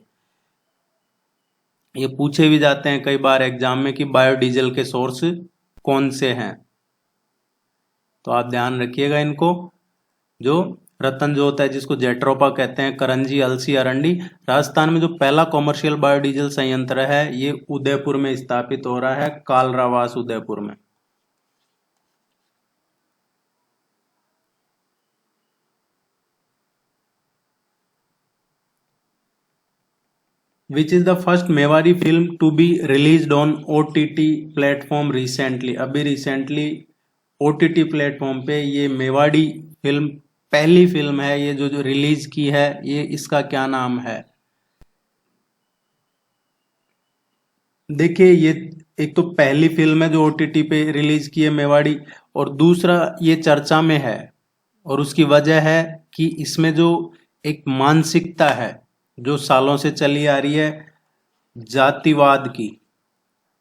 ये पूछे भी जाते हैं कई बार एग्जाम में कि बायोडीजल के सोर्स कौन से हैं, तो आप ध्यान रखिएगा इनको। जो रतन जोत है जिसको जेट्रोपा कहते हैं, करंजी, अलसी, अरंडी। राजस्थान में जो पहला कॉमर्शियल बायोडीजल संयंत्र है ये उदयपुर में स्थापित हो रहा है, कालरावास उदयपुर में। Which is the first Mewari film to be released on OTT platform recently? अभी रिसेंटली OTT प्लेटफॉर्म पे ये मेवाड़ी फिल्म पहली फिल्म है, ये जो रिलीज की है, ये इसका क्या नाम है? देखिए ये एक तो पहली फिल्म है जो OTT पे रिलीज की है मेवाड़ी, और दूसरा ये चर्चा में है, और उसकी वजह है कि इसमें जो एक मानसिकता है जो सालों से चली आ रही है जातिवाद की,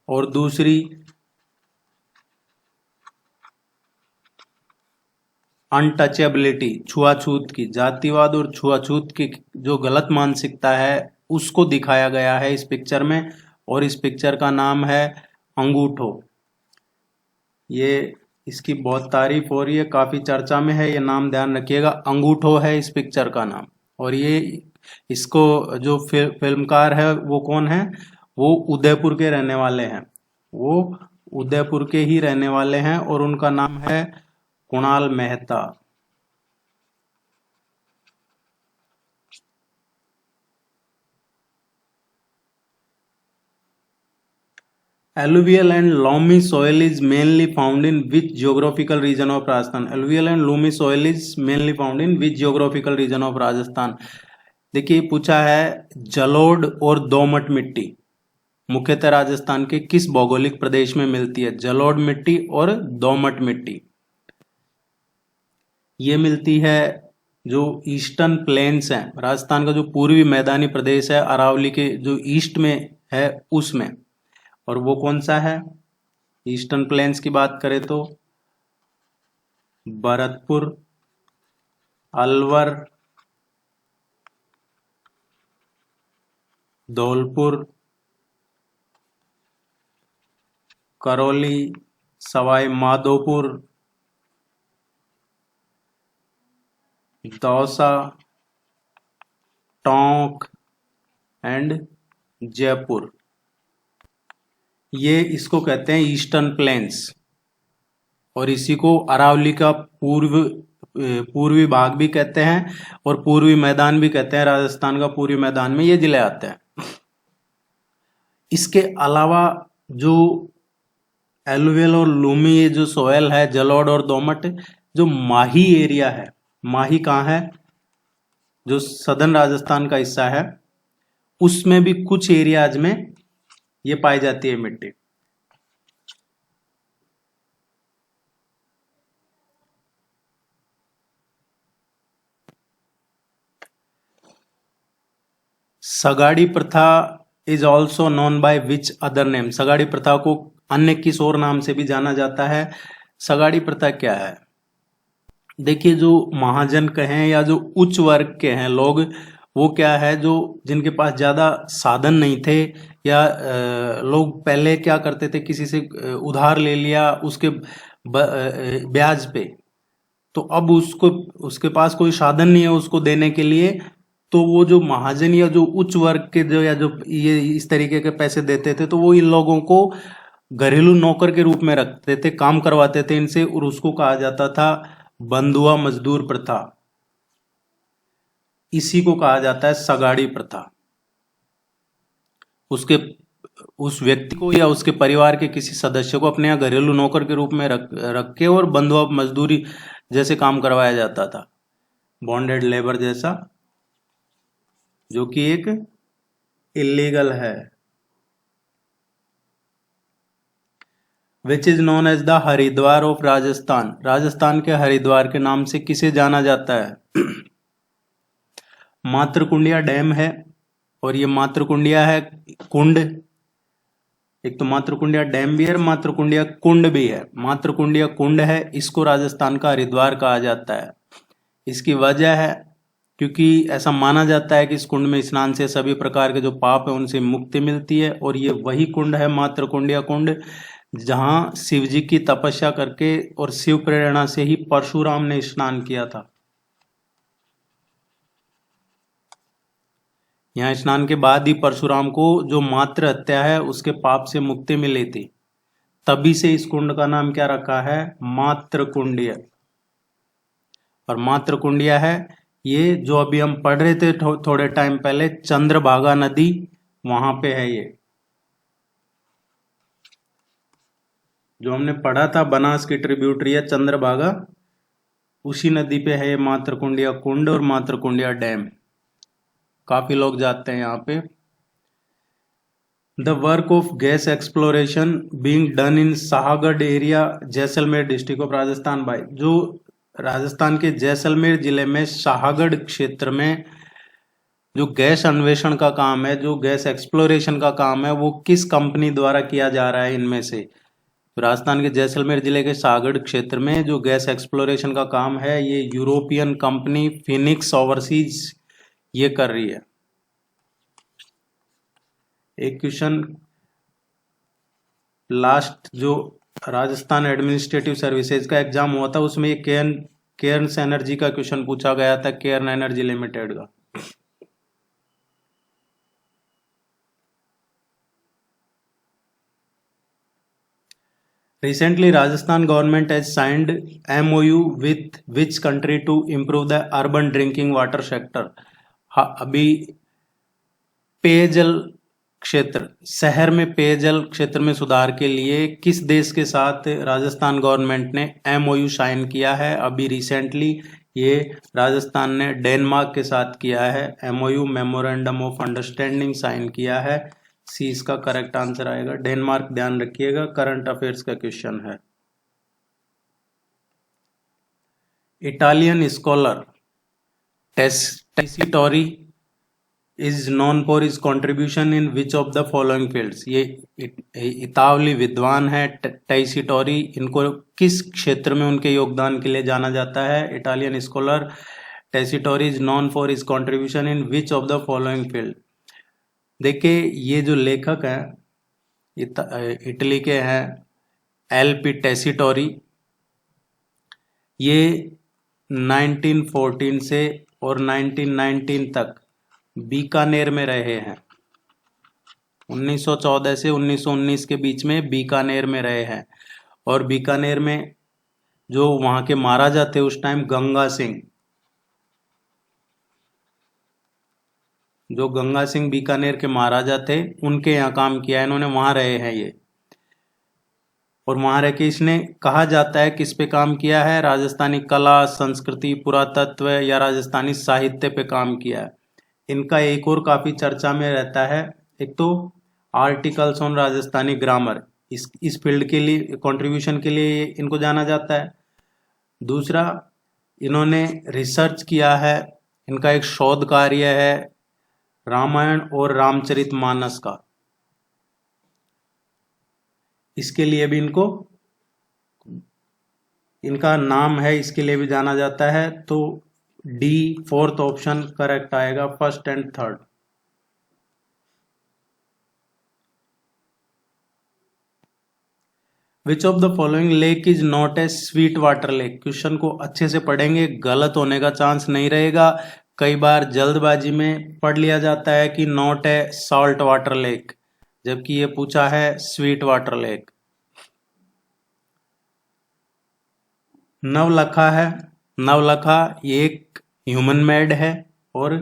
और दूसरी अनटचेबिलिटी, छुआछूत की, जातिवाद और छुआछूत की जो गलत मानसिकता है उसको दिखाया गया है इस पिक्चर में, और इस पिक्चर का नाम है अंगूठो। ये इसकी बहुत तारीफ हो रही है, काफी चर्चा में है, ये नाम ध्यान रखिएगा, अंगूठो है इस पिक्चर का नाम। और ये इसको जो फिल्मकार है वो कौन है? वो उदयपुर के रहने वाले हैं, वो उदयपुर के ही रहने वाले हैं, और उनका नाम है Kunal Mehta. Alluvial and loamy soil is mainly found in which geographical region of Rajasthan? Alluvial and loamy soil is mainly found in which geographical region of Rajasthan? देखिए पूछा है जलोढ़ और दोमट मिट्टी मुख्यतः राजस्थान के किस भौगोलिक प्रदेश में मिलती है? जलोढ़ मिट्टी और दोमट मिट्टी ये मिलती है जो ईस्टर्न प्लेन्स हैं, राजस्थान का जो पूर्वी मैदानी प्रदेश है, अरावली के जो ईस्ट में है उसमें। और वो कौन सा है? ईस्टर्न प्लेन्स की बात करें तो भरतपुर, अलवर, धौलपुर, करौली, सवाई माधोपुर, दौसा, टोंक एंड जयपुर, ये इसको कहते हैं ईस्टर्न प्लेन्स। और इसी को अरावली का पूर्वी भाग भी कहते हैं और पूर्वी मैदान भी कहते हैं। राजस्थान का पूर्वी मैदान में ये जिले आते हैं। इसके अलावा जो एलुवियल और लूमी ये जो सोयल है, जलोढ़ और दोमट, जो माही एरिया है, माही कहाँ है? जो सदर्न राजस्थान का हिस्सा है, उसमें भी कुछ एरियाज में ये पाई जाती है मिट्टी। सगाड़ी प्रथा is also known by which other name? Sagadi प्रथा को अन्य किस और नाम से भी जाना जाता है? सगाड़ी प्रथा क्या है? देखिए जो महाजन कहें या जो उच्च वर्ग के हैं लोग, वो क्या है, जो जिनके पास ज्यादा साधन नहीं थे, या लोग पहले क्या करते थे, किसी से उधार ले लिया उसके ब्याज पे, तो अब उसके पास कोई साधन नहीं है उसको देने के लिए, तो वो जो महाजन या जो उच्च वर्ग के जो, या जो ये इस तरीके के पैसे देते थे, तो वो इन लोगों को घरेलू नौकर के रूप में रखते थे, काम करवाते थे इनसे, और उसको कहा जाता था बंधुआ मजदूर प्रथा, इसी को कहा जाता है सगाड़ी प्रथा। उसके उस व्यक्ति को या उसके परिवार के किसी सदस्य को अपने यहाँ घरेलू नौकर के रूप में रख के और बंधुआ मजदूरी जैसे काम करवाया जाता था, बॉन्डेड लेबर जैसा, जो कि एक इलीगल है। Which is known as the Haridwar of Rajasthan, Rajasthan के हरिद्वार के नाम से किसे जाना जाता है? मातृकुंडिया डैम है, और ये मातृकुंडिया है कुंड, एक तो मातृकुंडिया डैम भी है, मातृकुंडिया कुंड भी है। मातृकुंडिया कुंड है, इसको राजस्थान का हरिद्वार कहा जाता है। इसकी वजह है क्योंकि ऐसा माना जाता है कि इस कुंड में स्नान से सभी प्रकार के जो पाप है उनसे मुक्ति मिलती है, और ये वही कुंड है मातृकुंडिया कुंड जहां शिव जी की तपस्या करके और शिव प्रेरणा से ही परशुराम ने स्नान किया था। यहाँ स्नान के बाद ही परशुराम को जो मातृ हत्या है उसके पाप से मुक्ति मिली थी, तभी से इस कुंड का नाम क्या रखा है? मातृकुंडिया। और मातृकुंडिया है ये जो अभी हम पढ़ रहे थे थोड़े टाइम पहले, चंद्रभागा नदी वहां पे है। ये जो हमने पढ़ा था बनास की ट्रिब्यूटरी है चंद्रभागा, उसी नदी पे है ये मातृकुंडिया कुंड और मातृकुंडिया डैम। काफी लोग जाते हैं यहाँ पे। The work of gas exploration being done in Shahgarh area Jaisalmer district of Rajasthan by, जो राजस्थान के जैसलमेर जिले में शाहगढ़ क्षेत्र में जो गैस अन्वेषण का काम है, जो गैस एक्सप्लोरेशन का काम है, वो किस कंपनी द्वारा किया जा रहा है? इनमें से तो राजस्थान के जैसलमेर जिले के शाहगढ़ क्षेत्र में जो गैस एक्सप्लोरेशन का काम है ये यूरोपियन कंपनी फिनिक्स ओवरसीज ये कर रही है। एक क्वेश्चन लास्ट जो राजस्थान एडमिनिस्ट्रेटिव सर्विसेज का एग्जाम हुआ था उसमें ये केयर्न्स एनर्जी का क्वेश्चन पूछा गया था, केयर्न एनर्जी लिमिटेड का। Recently, Rajasthan government has signed MOU with which country to improve the urban drinking water sector? अभी पेयजल क्षेत्र, शहर में पेयजल क्षेत्र में सुधार के लिए किस देश के साथ राजस्थान गवर्नमेंट ने MOU साइन किया है? अभी रिसेंटली ये राजस्थान ने डेनमार्क के साथ किया है, MOU memorandum of understanding sign किया है। सी इसका करेक्ट आंसर आएगा, डेनमार्क। ध्यान रखिएगा, करंट अफेयर्स का क्वेश्चन है। Italian scholar Tessitori is known for his contribution in which of the following fields? ये इतावली विद्वान है टेसिटोरी, इनको किस क्षेत्र में उनके योगदान के लिए जाना जाता है? Italian scholar Tessitori is known for his contribution in which of the following field? देखिए ये जो लेखक हैं इटली के हैं, LP टेसिटोरी, ये 1914 से और 1919 तक बीकानेर में रहे हैं। 1914 से 1919 के बीच में बीकानेर में रहे हैं, और बीकानेर में जो वहां के महाराजा थे उस टाइम गंगा सिंह, जो गंगा सिंह बीकानेर के महाराजा थे, उनके यहाँ काम किया है इन्होंने, वहां रहे हैं ये। और वहां रह के इसने कहा जाता है किस पे काम किया है? राजस्थानी कला, संस्कृति, पुरातत्व या राजस्थानी साहित्य पे काम किया है। इनका एक और काफी चर्चा में रहता है, एक तो आर्टिकल्स ऑन राजस्थानी ग्रामर, इस फील्ड के लिए कंट्रीब्यूशन के लिए इनको जाना जाता है। दूसरा, इन्होंने रिसर्च किया है, इनका एक शोध कार्य है रामायण और रामचरितमानस का, इसके लिए भी इनका नाम है, इसके लिए भी जाना जाता है। तो डी फोर्थ ऑप्शन करेक्ट आएगा, first and third. Which of the following lake is not a sweet water lake? Question को अच्छे से पढ़ेंगे, गलत होने का चांस नहीं रहेगा। कई बार जल्दबाजी में पढ़ लिया जाता है कि not a salt water lake, जबकि ये पूछा है स्वीट वाटर लेक। नवलखा है, नवलखा ये एक ह्यूमन मेड है और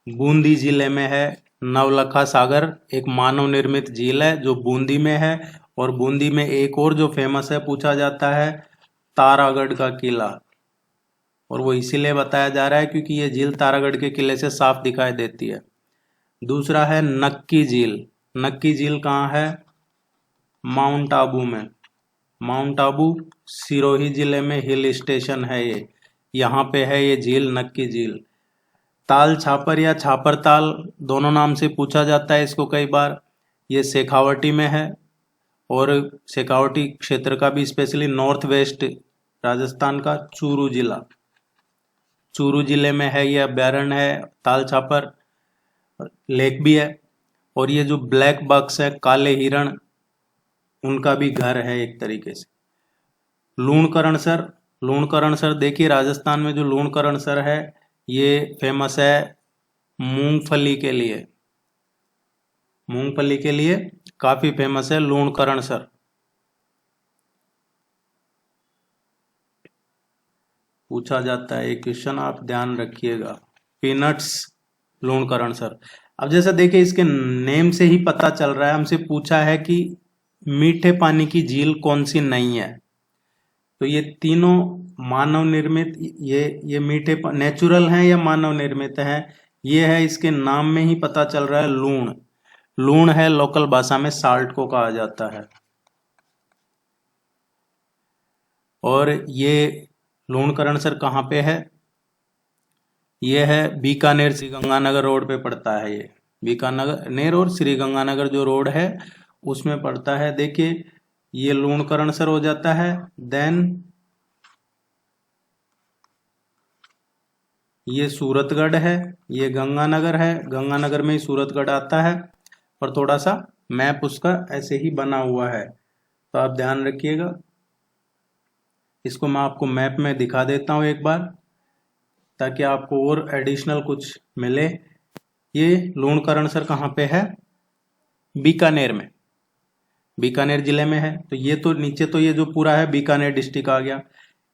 बूंदी जिले में है। नवलखा सागर एक मानव निर्मित झील है जो बूंदी में है। और बूंदी में एक और जो फेमस है पूछा जाता है, तारागढ़ का किला। और वो इसीलिए बताया जा रहा है क्योंकि ये झील तारागढ़ के किले से साफ दिखाई देती है। दूसरा है नक्की झील। नक्की झील कहाँ है? माउंट आबू में। माउंट आबू सिरोही जिले में हिल स्टेशन है ये, यहाँ पे है ये झील, नक्की झील। ताल छापर या छापर ताल दोनों नाम से पूछा जाता है इसको कई बार। ये शेखावटी में है और शेखावटी क्षेत्र का भी स्पेशली नॉर्थ वेस्ट राजस्थान का चूरू जिला, चूरू जिले में है ये अभ्यारण्य है। ताल छापर लेक भी है। और ये जो ब्लैक बक्स है, काले हिरण, उनका भी घर है एक तरीके से। लूणकरणसर, लूणकरणसर देखिए राजस्थान में जो लूणकरणसर है ये फेमस है मूंगफली के लिए। मूंगफली के लिए काफी फेमस है लूणकरणसर। पूछा जाता है एक क्वेश्चन, आप ध्यान रखिएगा, पीनट्स लूणकरणसर। अब जैसा देखिए इसके नेम से ही पता चल रहा है, हमसे पूछा है कि मीठे पानी की झील कौन सी नहीं है। तो ये तीनों मानव निर्मित, ये मीठे नेचुरल हैं या मानव निर्मित हैं, ये है इसके नाम में ही पता चल रहा है। लूण, लूण है, लोकल भाषा में साल्ट को कहा जाता है। और ये लूणकरणसर कहाँ पे है? ये है बीकानेर श्रीगंगानगर रोड पे पड़ता है। ये बीकानेर और श्रीगंगानगर जो रोड है उसमें पड़ता है। देखिए ये लूणकरणसर हो जाता है, देन ये सूरतगढ़ है, ये गंगानगर है, गंगानगर में ही सूरतगढ़ आता है। और थोड़ा सा मैप उसका ऐसे ही बना हुआ है, तो आप ध्यान रखिएगा। इसको मैं आपको मैप में दिखा देता हूँ एक बार, ताकि आपको और एडिशनल कुछ मिले। ये लूणकरणसर कहाँ पे है? बीकानेर में, बीकानेर जिले में है। तो ये तो नीचे तो ये जो पूरा है बीकानेर डिस्ट्रिक्ट आ गया।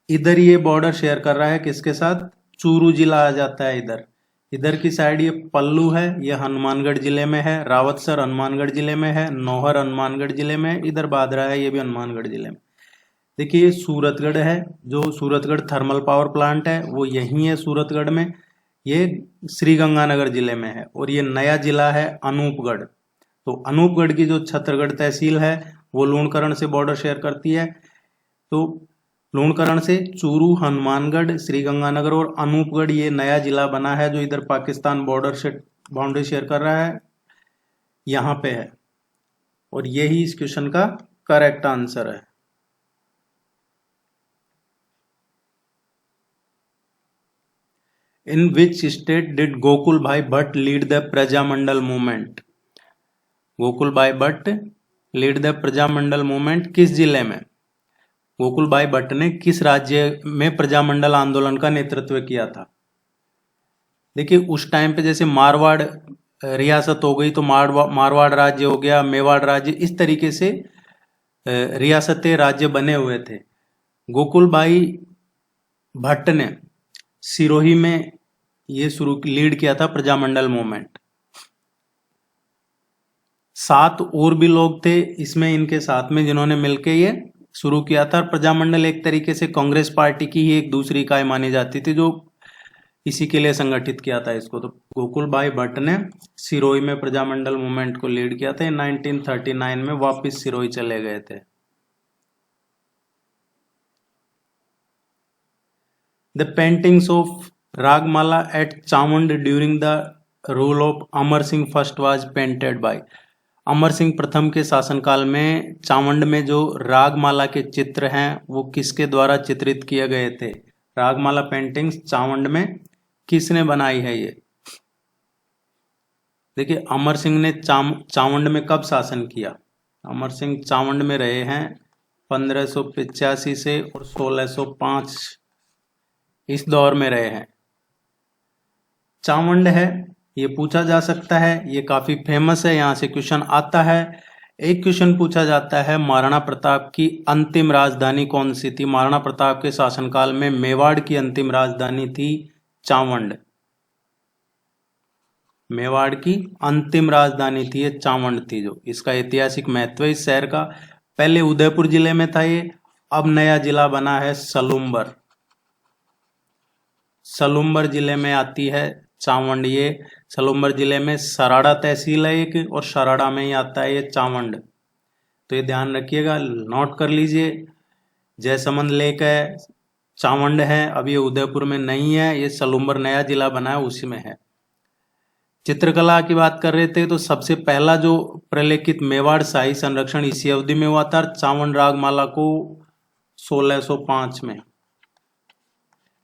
इधर ये बॉर्डर शेयर कर रहा है किसके साथ? चूरू जिला आ जाता है इधर। इधर की साइड ये पल्लू है, ये हनुमानगढ़ जिले में है। रावतसर हनुमानगढ़ जिले में है। नौहर हनुमानगढ़ जिले में है। इधर बादरा है, ये भी हनुमानगढ़ जिले में। देखिए ये सूरतगढ़ है, जो सूरतगढ़ थर्मल पावर प्लांट है वो यही है सूरतगढ़ में। ये श्रीगंगानगर जिले में है। और ये नया जिला है अनूपगढ़। तो अनूपगढ़ की जो छत्तरगढ़ तहसील है वो लूणकरण से बॉर्डर शेयर करती है। तो लूणकरण से चूरू, हनुमानगढ़, श्रीगंगानगर और अनूपगढ़ ये नया जिला बना है जो इधर पाकिस्तान बॉर्डर से बाउंड्री शेयर कर रहा है, यहाँ पे है। और यही इस क्वेश्चन का करेक्ट आंसर है। In which state did Gokul Bhai Bhatt lead the Prajamandal movement? Gokul Bhai Bhatt lead the Prajamandal movement किस जिले में? गोकुल भाई भट्ट ने किस राज्य में प्रजामंडल आंदोलन का नेतृत्व किया था? देखिए उस टाइम पे जैसे मारवाड़ रियासत हो गई तो मारवाड़ राज्य हो गया, मेवाड़ राज्य, इस तरीके से रियासतें राज्य बने हुए थे। गोकुल भाई भट्ट ने सिरोही में ये लीड किया था प्रजामंडल मूवमेंट। 7 और भी लोग थे इसमें इनके साथ में जिन्होंने मिलकर ये शुरू किया था। प्रजामंडल एक तरीके से कांग्रेस पार्टी की ही एक दूसरी इकाई मानी जाती थी जो इसी के लिए संगठित किया था इसको। तो गोकुल भाई भट्ट ने सिरोही में प्रजामंडल मूवमेंट को लीड किया था। 1939 में वापस सिरोही चले गए थे। The paintings of Ragamala at Chamund during the rule of Amar Singh first was painted by? Amar Singh प्रथम के शासनकाल में चावंड में जो रागमाला के चित्र हैं वो किसके द्वारा चित्रित किए गए थे? रागमाला पेंटिंग्स चावंड में किसने बनाई है ये? देखिए अमर सिंह ने चावंड में कब शासन किया? अमर सिंह चावंड में रहे हैं 1585 से और 1605, इस दौर में रहे हैं। चावंड है, ये पूछा जा सकता है, ये काफी फेमस है, यहां से क्वेश्चन आता है। एक क्वेश्चन पूछा जाता है महाराणा प्रताप की अंतिम राजधानी कौन सी थी। महाराणा प्रताप के शासनकाल में मेवाड़ की अंतिम राजधानी थी चावंड। मेवाड़ की अंतिम राजधानी थी ये चावंड थी। जो इसका ऐतिहासिक महत्व है इस शहर का, पहले उदयपुर जिले में था ये, अब नया जिला बना है सलुम्बर। सलुम्बर जिले में आती है चावंड। ये सलुम्बर जिले में सराड़ा तहसील है एक, और सराड़ा में ही आता है ये चावंड। तो ये ध्यान रखिएगा, नोट कर लीजिए। जयसमंद लेक है, चावंड है, अब ये उदयपुर में नहीं है, ये सलुम्बर नया जिला बना है उसी में है। चित्रकला की बात कर रहे थे तो सबसे पहला जो प्रलेखित मेवाड़ शाही संरक्षण इसी अवधि में हुआ था, चावंड रागमाला को 1605 में,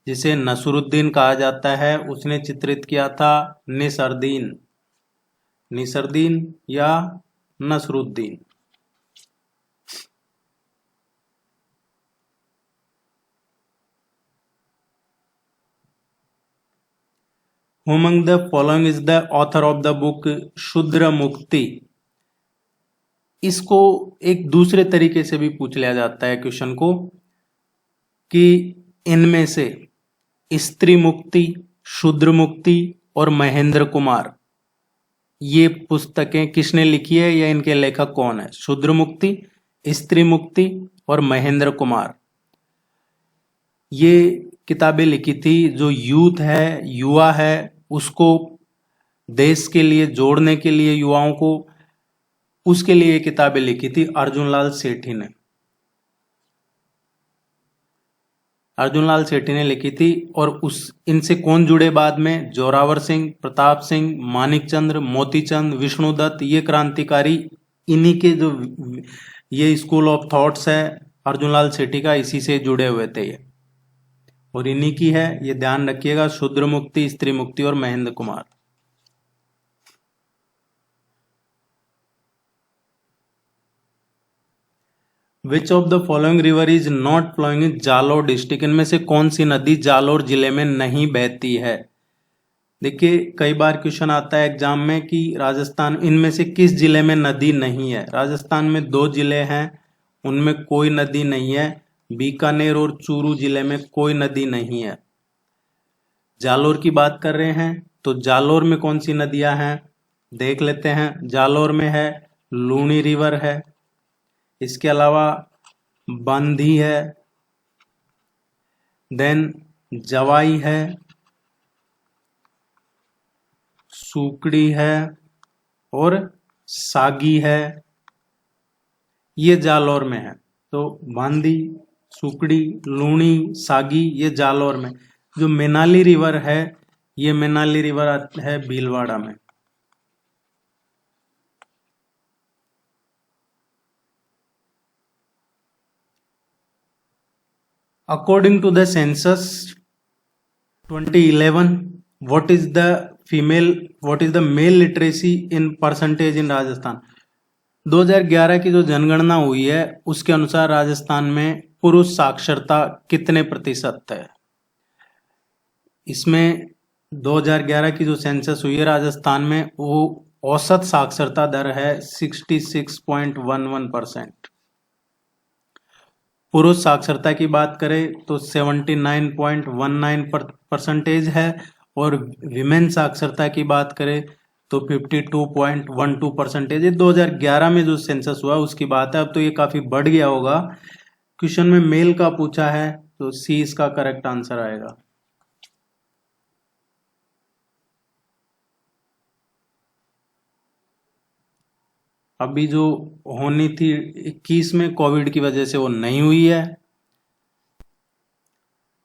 जिसे नसरुद्दीन कहा जाता है, उसने चित्रित किया था निसरदीन, निसरदीन या Nasruddin. Who among the following is the author of the book शूद्र मुक्ति। इसको एक दूसरे तरीके से भी पूछ लिया जाता है क्वेश्चन को कि इनमें से स्त्री मुक्ति, शूद्र मुक्ति और महेंद्र कुमार, ये पुस्तकें किसने लिखी है या इनके लेखक कौन है। शूद्र मुक्ति, स्त्री मुक्ति और महेंद्र कुमार, ये किताबें लिखी थी जो यूथ है, युवा है, उसको देश के लिए जोड़ने के लिए, युवाओं को, उसके लिए ये किताबें लिखी थी अर्जुन लाल सेठी ने। अर्जुन लाल सेठी ने लिखी थी। और उस इनसे कौन जुड़े बाद में, जोरावर सिंह, प्रताप सिंह, मानिक चंद्र, मोतीचंद, विष्णुदत्त, ये क्रांतिकारी, इन्हीं के जो ये स्कूल ऑफ थॉट्स है अर्जुन लाल सेठी का, इसी से जुड़े हुए थे ये, और इन्हीं की है, ये ध्यान रखिएगा। शूद्र मुक्ति, स्त्री मुक्ति और Mahendra Kumar. Which of the following river is not flowing in Jalore district. इनमें से कौन सी नदी जालोर जिले में नहीं बहती है। देखिए कई बार क्वेश्चन आता है एग्जाम में कि राजस्थान, इनमें से किस जिले में नदी नहीं है। राजस्थान में 2 जिले हैं, उनमें कोई नदी नहीं है, बीकानेर और चूरू जिले में कोई नदी नहीं है। जालोर की बात कर रहे हैं तो जालोर में कौन सी नदियां हैं देख लेते हैं। जालोर में है लूनी रिवर है, इसके अलावा बंधी है, देन जवाई है, सुकड़ी है और सागी है, ये जालोर में है। तो बांदी, सुकड़ी, लूनी, सागी, ये जालोर में। जो मेनाली रिवर है, ये मेनाली रिवर है भीलवाड़ा में। According to the census 2011, what is the male literacy in percentage in Rajasthan. 2011 की जो जनगणना हुई है उसके अनुसार राजस्थान में पुरुष साक्षरता कितने प्रतिशत है। इसमें 2011 की जो सेंसस हुई है राजस्थान में, वो औसत साक्षरता दर है 66.11%। पुरुष साक्षरता की बात करें तो 79.19% है, और विमेन साक्षरता की बात करें तो 52.12% है। 2011 में जो सेंसस हुआ उसकी बात है, अब तो ये काफी बढ़ गया होगा। क्वेश्चन में मेल का पूछा है तो सी इसका करेक्ट आंसर आएगा। अभी जो होनी थी 21 में, कोविड की वजह से वो नहीं हुई है।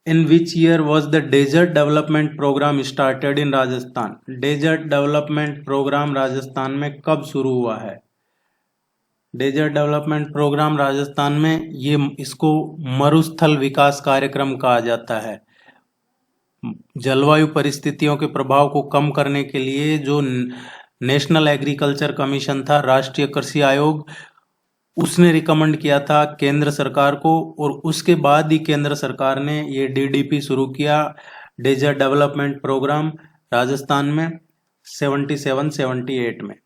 In which year was the desert development programme started in Rajasthan. Desert development programme Rajasthan में कब शुरू हुआ है। डेजर्ट डेवलपमेंट प्रोग्राम राजस्थान में, ये इसको मरुस्थल विकास कार्यक्रम कहा जाता है। जलवायु परिस्थितियों के प्रभाव को कम करने के लिए जो नेशनल एग्रीकल्चर कमीशन था, राष्ट्रीय कृषि आयोग, उसने रिकमेंड किया था केंद्र सरकार को, और उसके बाद ही केंद्र सरकार ने ये डीडीपी शुरू किया, डेजर्ट डेवलपमेंट प्रोग्राम, राजस्थान में 77-78 में।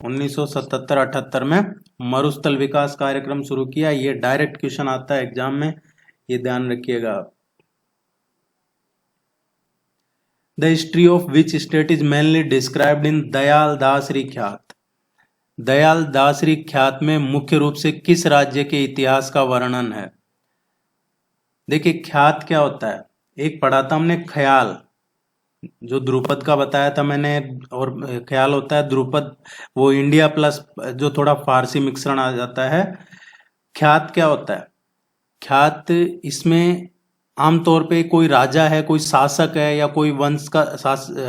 1977-78 में मरुस्थल विकास कार्यक्रम शुरू किया। ये डायरेक्ट क्वेश्चन आता है एग्जाम में, ये ध्यान रखिएगा आप। The history of which state is mainly described in Dayal Dasari ख्यात। दयाल दासरी ख्यात में मुख्य रूप से किस राज्य के इतिहास का वर्णन है? देखिए ख्यात क्या होता है, एक पढ़ा था हमने ख्याल, जो द्रुपद का बताया था मैंने, और ख्याल होता है द्रुपद, वो इंडिया प्लस जो थोड़ा फारसी मिश्रण आ जाता है। ख्यात क्या होता है? ख्यात इसमें आमतौर पे कोई राजा है, कोई शासक है, या कोई वंश का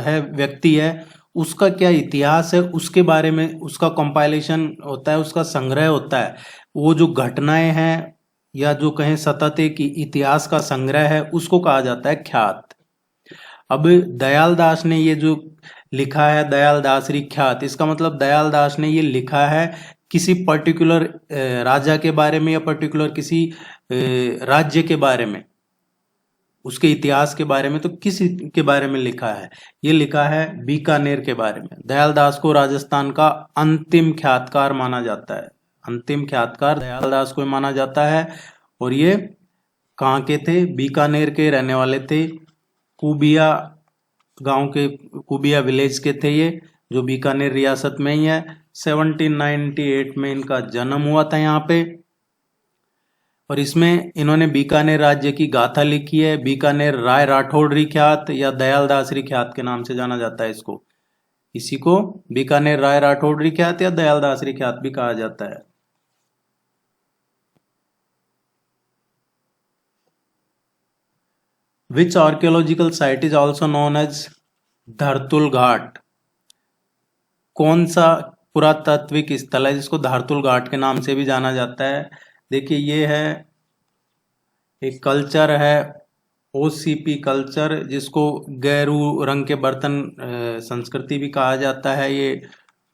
है, व्यक्ति है, उसका क्या इतिहास है उसके बारे में उसका कंपाइलेशन होता है, उसका संग्रह होता है। वो जो घटनाएं हैं या जो कहें सतत एक इतिहास का संग्रह है, उसको कहा जाता है ख्यात। अब दयाल दास ने ये जो लिखा है दयाल दासरी ख्यात, इसका मतलब दयाल दास ने ये लिखा है किसी पर्टिकुलर राजा के बारे में या पर्टिकुलर किसी राज्य के बारे में, उसके इतिहास के बारे में। तो किस के बारे में लिखा है? ये लिखा है बीकानेर के बारे में। दयाल दास को राजस्थान का अंतिम ख्यातकार माना जाता है, अंतिम ख्यातकार दयाल दास को माना जाता है। और ये कहाँ के थे? बीकानेर के रहने वाले थे, कुबिया गांव के, कुबिया विलेज के थे ये, जो बीकानेर रियासत में ही है। 1798 में इनका जन्म हुआ था यहाँ पे, और इसमें इन्होंने बीकानेर राज्य की गाथा लिखी है। बीकानेर राय राठौड़ी ख्यात या दयाल दासरी ख्यात के नाम से जाना जाता है इसको। इसी को बीकानेर राय राठौड़ी ख्यात या दयाल दासरी ख्यात भी कहा जाता है। Which archaeological site is also known as धरतुल घाट? कौन सा पुरातात्विक स्थल है जिसको धरतुल घाट के नाम से भी जाना जाता है? देखिए ये है एक कल्चर है, ओसीपी कल्चर, जिसको गैरू रंग के बर्तन संस्कृति भी कहा जाता है। ये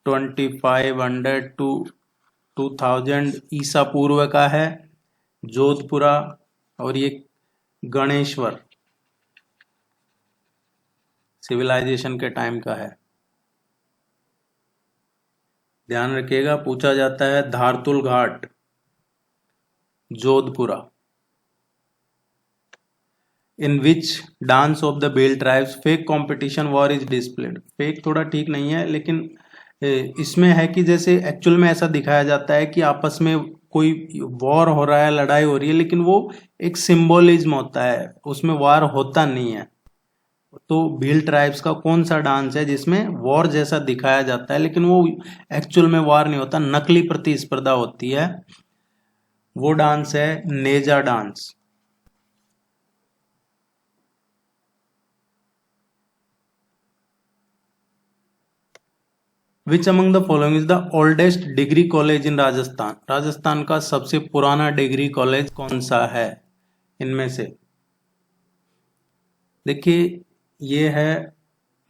2500 टू 2000 ईसा पूर्व का है, जोधपुरा, और ये गणेश्वर सिविलाइजेशन के टाइम का है। ध्यान रखिएगा, पूछा जाता है Dhartul Ghat, Jodhpura. In which dance of the Bhil tribes fake competition war is displayed? Fake थोड़ा ठीक नहीं है, लेकिन इसमें है कि जैसे एक्चुअल में ऐसा दिखाया जाता है कि आपस में कोई वॉर हो रहा है, लड़ाई हो रही है, लेकिन वो एक सिंबोलिज्म होता है, उसमें वार होता नहीं है। तो भील ट्राइब्स का कौन सा डांस है जिसमें वॉर जैसा दिखाया जाता है, लेकिन वो एक्चुअल में वार नहीं होता, नकली प्रतिस्पर्धा होती है? वो डांस है नेजा dance. Which among the following is the oldest degree college in Rajasthan? Rajasthan का सबसे पुराना डिग्री कॉलेज कौन सा है इनमें से? देखिए ये है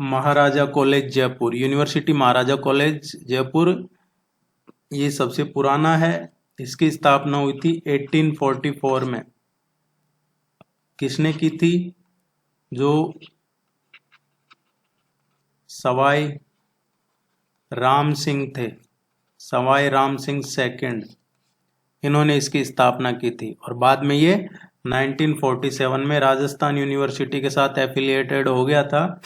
महाराजा कॉलेज जयपुर, यूनिवर्सिटी महाराजा कॉलेज जयपुर, ये सबसे पुराना है। इसकी स्थापना हुई थी 1844 में। किसने की थी? जो सवाई राम सिंह थे, सवाई राम सिंह सेकंड, इन्होंने इसकी स्थापना की थी। और बाद में ये 1947 में राजस्थान यूनिवर्सिटी के साथ एफिलिएटेड हो गया था।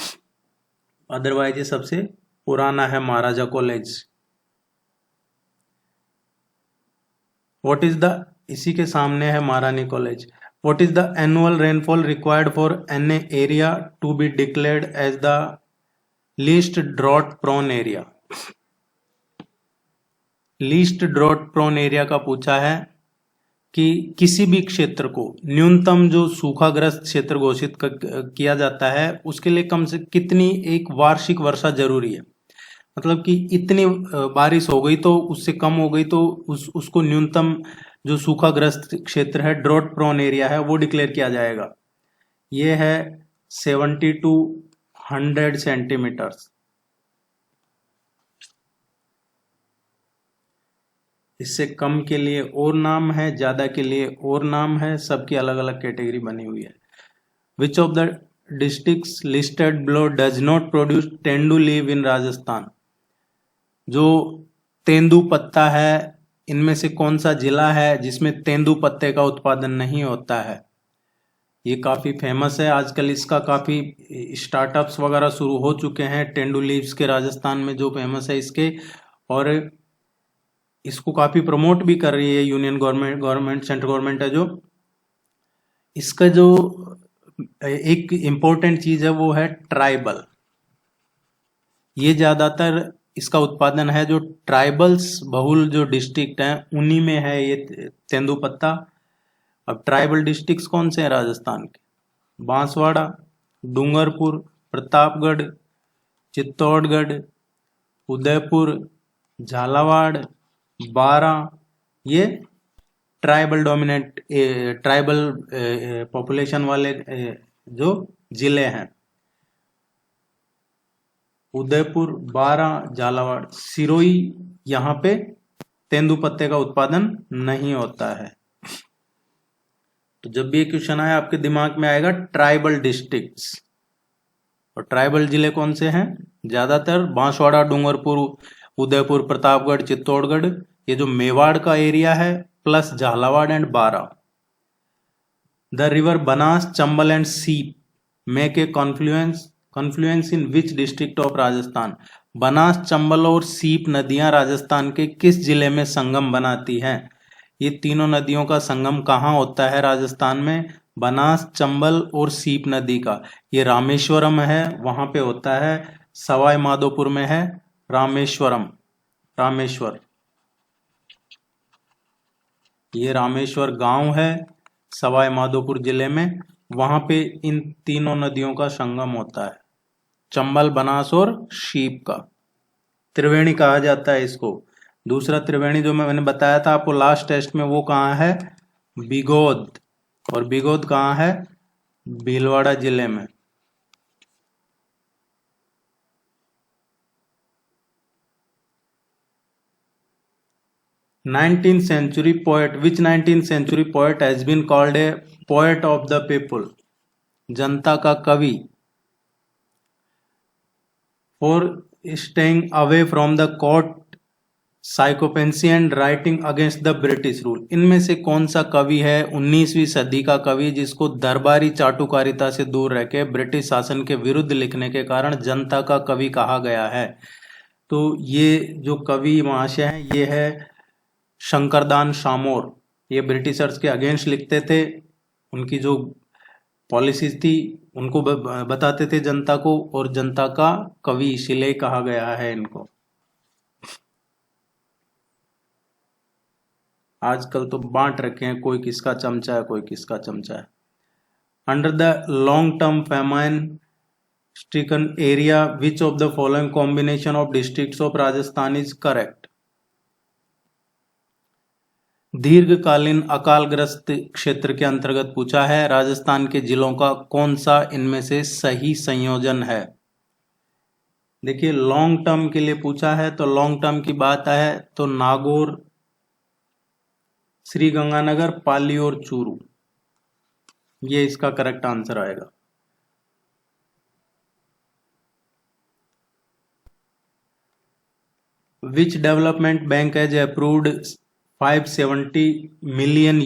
अदरवाइज ये सबसे पुराना है Maharaja college. What is the, इसी के सामने है Maharani college. What is the annual rainfall required for an area to be declared as the least drought prone area? Least drought prone area का पूछा है कि किसी भी क्षेत्र को न्यूनतम जो सूखाग्रस्त क्षेत्र घोषित किया जाता है, उसके लिए कम से कितनी एक वार्षिक वर्षा जरूरी है। मतलब कि इतनी बारिश हो गई तो उससे कम हो गई तो उसको न्यूनतम जो सूखाग्रस्त क्षेत्र है, ड्रॉट प्रोन एरिया है, वो डिक्लेयर किया जाएगा। ये है 70 to 100 सेंटीमीटर्स। इससे कम के लिए और नाम है, ज्यादा के लिए और नाम है, सबकी अलग अलग कैटेगरी बनी हुई है। Which of the districts listed below does not produce tendu leave in Rajasthan? जो तेंदुपत्ता है, इनमें से कौन सा जिला है जिसमें तेंदुपत्ते का उत्पादन नहीं होता है? ये काफी फेमस है आजकल, इसका काफी स्टार्टअप्स वगैरह शुरू हो चुके हैं। तेंदू लीव्स के राजस्थान में जो फेमस है इसके, और इसको काफी प्रमोट भी कर रही है यूनियन गवर्नमेंट सेंट्रल गवर्नमेंट है जो। इसका जो एक इम्पोर्टेंट चीज है वो है ट्राइबल। ये ज्यादातर इसका उत्पादन है जो ट्राइबल्स बहुल जो डिस्ट्रिक्ट हैं उन्हीं में है ये तेंदुपत्ता। अब ट्राइबल डिस्ट्रिक्ट्स कौन से हैं राजस्थान के? बांसवाड़ा, डूंगरपुर, प्रतापगढ़, चित्तौड़गढ़, उदयपुर, झालावाड़, बारां, ये ट्राइबल डोमिनेट ट्राइबल पॉपुलेशन वाले जो जिले हैं। उदयपुर, बारां, झालावाड़, सिरोही, यहाँ पे तेंदुपत्ते का उत्पादन नहीं होता है। तो जब भी ये क्वेश्चन आए आपके दिमाग में आएगा ट्राइबल डिस्ट्रिक्ट्स। और ट्राइबल जिले कौन से हैं? ज्यादातर बांसवाड़ा, डूंगरपुर, उदयपुर, प्रतापगढ़, चित्तौड़गढ़, ये जो मेवाड़ का एरिया है, plus Jhalawar and Baran. The river Banas, Chambal and Sip make a confluence in which district of Rajasthan? Banas, Chambal और सीप नदियां राजस्थान के किस जिले में संगम बनाती हैं? ये तीनों नदियों का संगम कहाँ होता है राजस्थान में? बनास, चंबल और सीप नदी का। ये रामेश्वरम है, वहां पे होता है। सवाई माधोपुर में है रामेश्वरम, रामेश्वर, ये रामेश्वर गांव है सवाई माधोपुर जिले में। वहां पे इन तीनों नदियों का संगम होता है, चंबल, बनास और शीप का। त्रिवेणी कहा जाता है इसको। दूसरा त्रिवेणी जो मैंने बताया था आपको लास्ट टेस्ट में, वो कहाँ है? बिगोद। और बिगोद कहाँ है? भीलवाड़ा जिले में। Which 19th century poet has been called a poet of the people? जनता का कवि। For staying away from the court, sycophancy and writing against the British rule. इनमें से कौन सा कवि है 19वीं सदी का कवि जिसको दरबारी चाटुकारिता से दूर रहकर ब्रिटिश शासन के विरुद्ध लिखने के कारण जनता का कवि कहा गया है? तो ये जो कवि महाशय हैं ये है शंकरदान सामोर। ये ब्रिटिशर्स के अगेंस्ट लिखते थे, उनकी जो पॉलिसीज थी उनको बताते थे जनता को, और जनता का कवि इसीलिए कहा गया है इनको। आजकल तो बांट रखे हैं, कोई किसका चमचा है कोई किसका चमचा है। Under the long term famine stricken area which of the following combination of districts of Rajasthan is correct? दीर्घकालीन अकालग्रस्त क्षेत्र के अंतर्गत पूछा है, राजस्थान के जिलों का कौन सा इनमें से सही संयोजन है? देखिए लॉन्ग टर्म के लिए पूछा है, तो लॉन्ग टर्म की बात है तो नागौर, श्री गंगानगर, पाली और चूरू, ये इसका करेक्ट आंसर आएगा। विच development bank has approved $570 million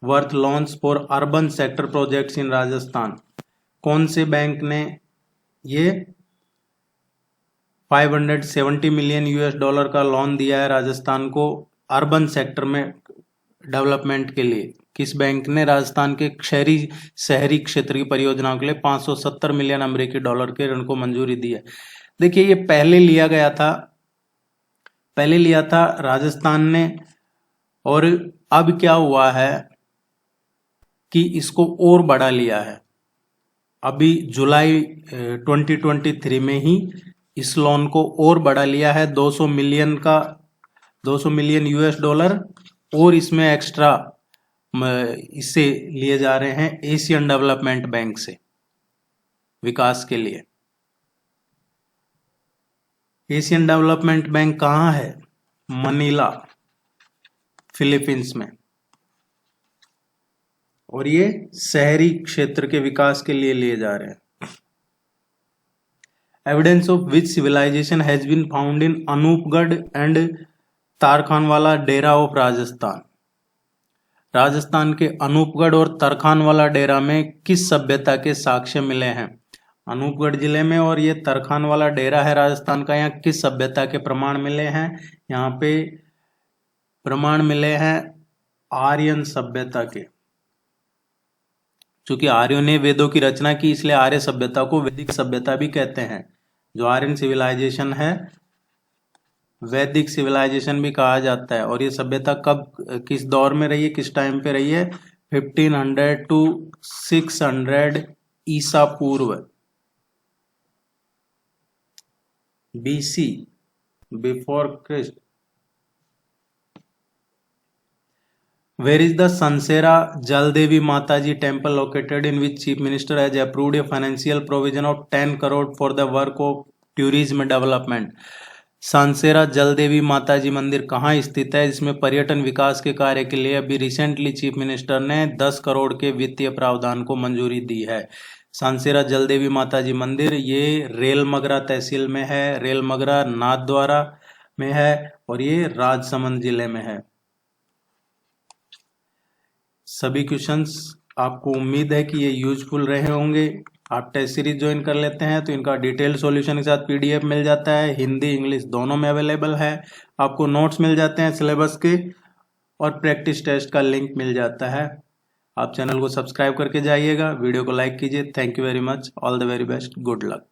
worth loans for urban sector projects in Rajasthan? कौन से बैंक ने ये $570 million का लोन दिया है राजस्थान को अर्बन सेक्टर में डेवलपमेंट के लिए? किस बैंक ने राजस्थान के शहरी क्षेत्र की परियोजनाओं के लिए $570 मिलियन अमेरिकी डॉलर के ऋण को मंजूरी दी है? देखिए ये पहले लिया गया था, पहले लिया था राजस्थान ने, और अब क्या हुआ है कि इसको और बढ़ा लिया है। अभी जुलाई 2023 में ही इस लोन को और बढ़ा लिया है, $200 मिलियन का, $200 मिलियन US, और इसमें एक्स्ट्रा इससे लिए जा रहे हैं एशियन डेवलपमेंट बैंक से विकास के लिए। एशियन डेवलपमेंट बैंक कहाँ है? मनीला, फिलीपींस में, और ये शहरी क्षेत्र के विकास के लिए जा रहे हैं। Evidence of which civilization has been found in Anupgarh and Tarkhanwala Dera of Rajasthan. Rajasthan के अनूपगढ़ और तरखानवाला डेरा में किस सभ्यता के साक्ष्य मिले हैं? अनूपगढ़ जिले में और ये तरखानवाला डेरा है राजस्थान का, यहाँ किस सभ्यता के प्रमाण मिले हैं? यहाँ पे प्रमाण मिले हैं आर्यन सभ्यता के। चूंकि आर्यों ने वेदों की रचना की इसलिए आर्य सभ्यता को वैदिक सभ्यता भी कहते हैं। जो आर्यन सिविलाइजेशन है वैदिक सिविलाइजेशन भी कहा जाता है। और ये सभ्यता कब किस दौर में रही है, किस टाइम पे रही है? 1500 टू 600 ईसा पूर्व, BC, before Christ. Where is the Sansera Jaldevi Mataji temple located, in which Chief Minister has approved a financial provision of 10 crore for the work of tourism development? सांसेरा Jaldevi माताजी मंदिर कहाँ स्थित है, जिसमें पर्यटन विकास के कार्य के लिए अभी रिसेंटली चीफ मिनिस्टर ने 10 करोड़ के वित्तीय प्रावधान को मंजूरी दी है। सांसेरा जलदेवी माताजी मंदिर ये रेलमगरा तहसील में है, रेलमगरा नाथद्वारा में है और ये राजसमंद जिले में है। सभी क्वेश्चंस आपको उम्मीद है कि ये यूजफुल रहे होंगे। आप टेस्ट सीरीज ज्वाइन कर लेते हैं तो इनका डिटेल सॉल्यूशन के साथ PDF मिल जाता है, हिंदी इंग्लिश दोनों में अवेलेबल है। आपको नोट्स मिल जाते हैं सिलेबस के और प्रैक्टिस टेस्ट का लिंक मिल जाता है। आप चैनल को सब्सक्राइब करके जाइएगा, वीडियो को लाइक कीजिए। Thank you very much, all the very best, good luck.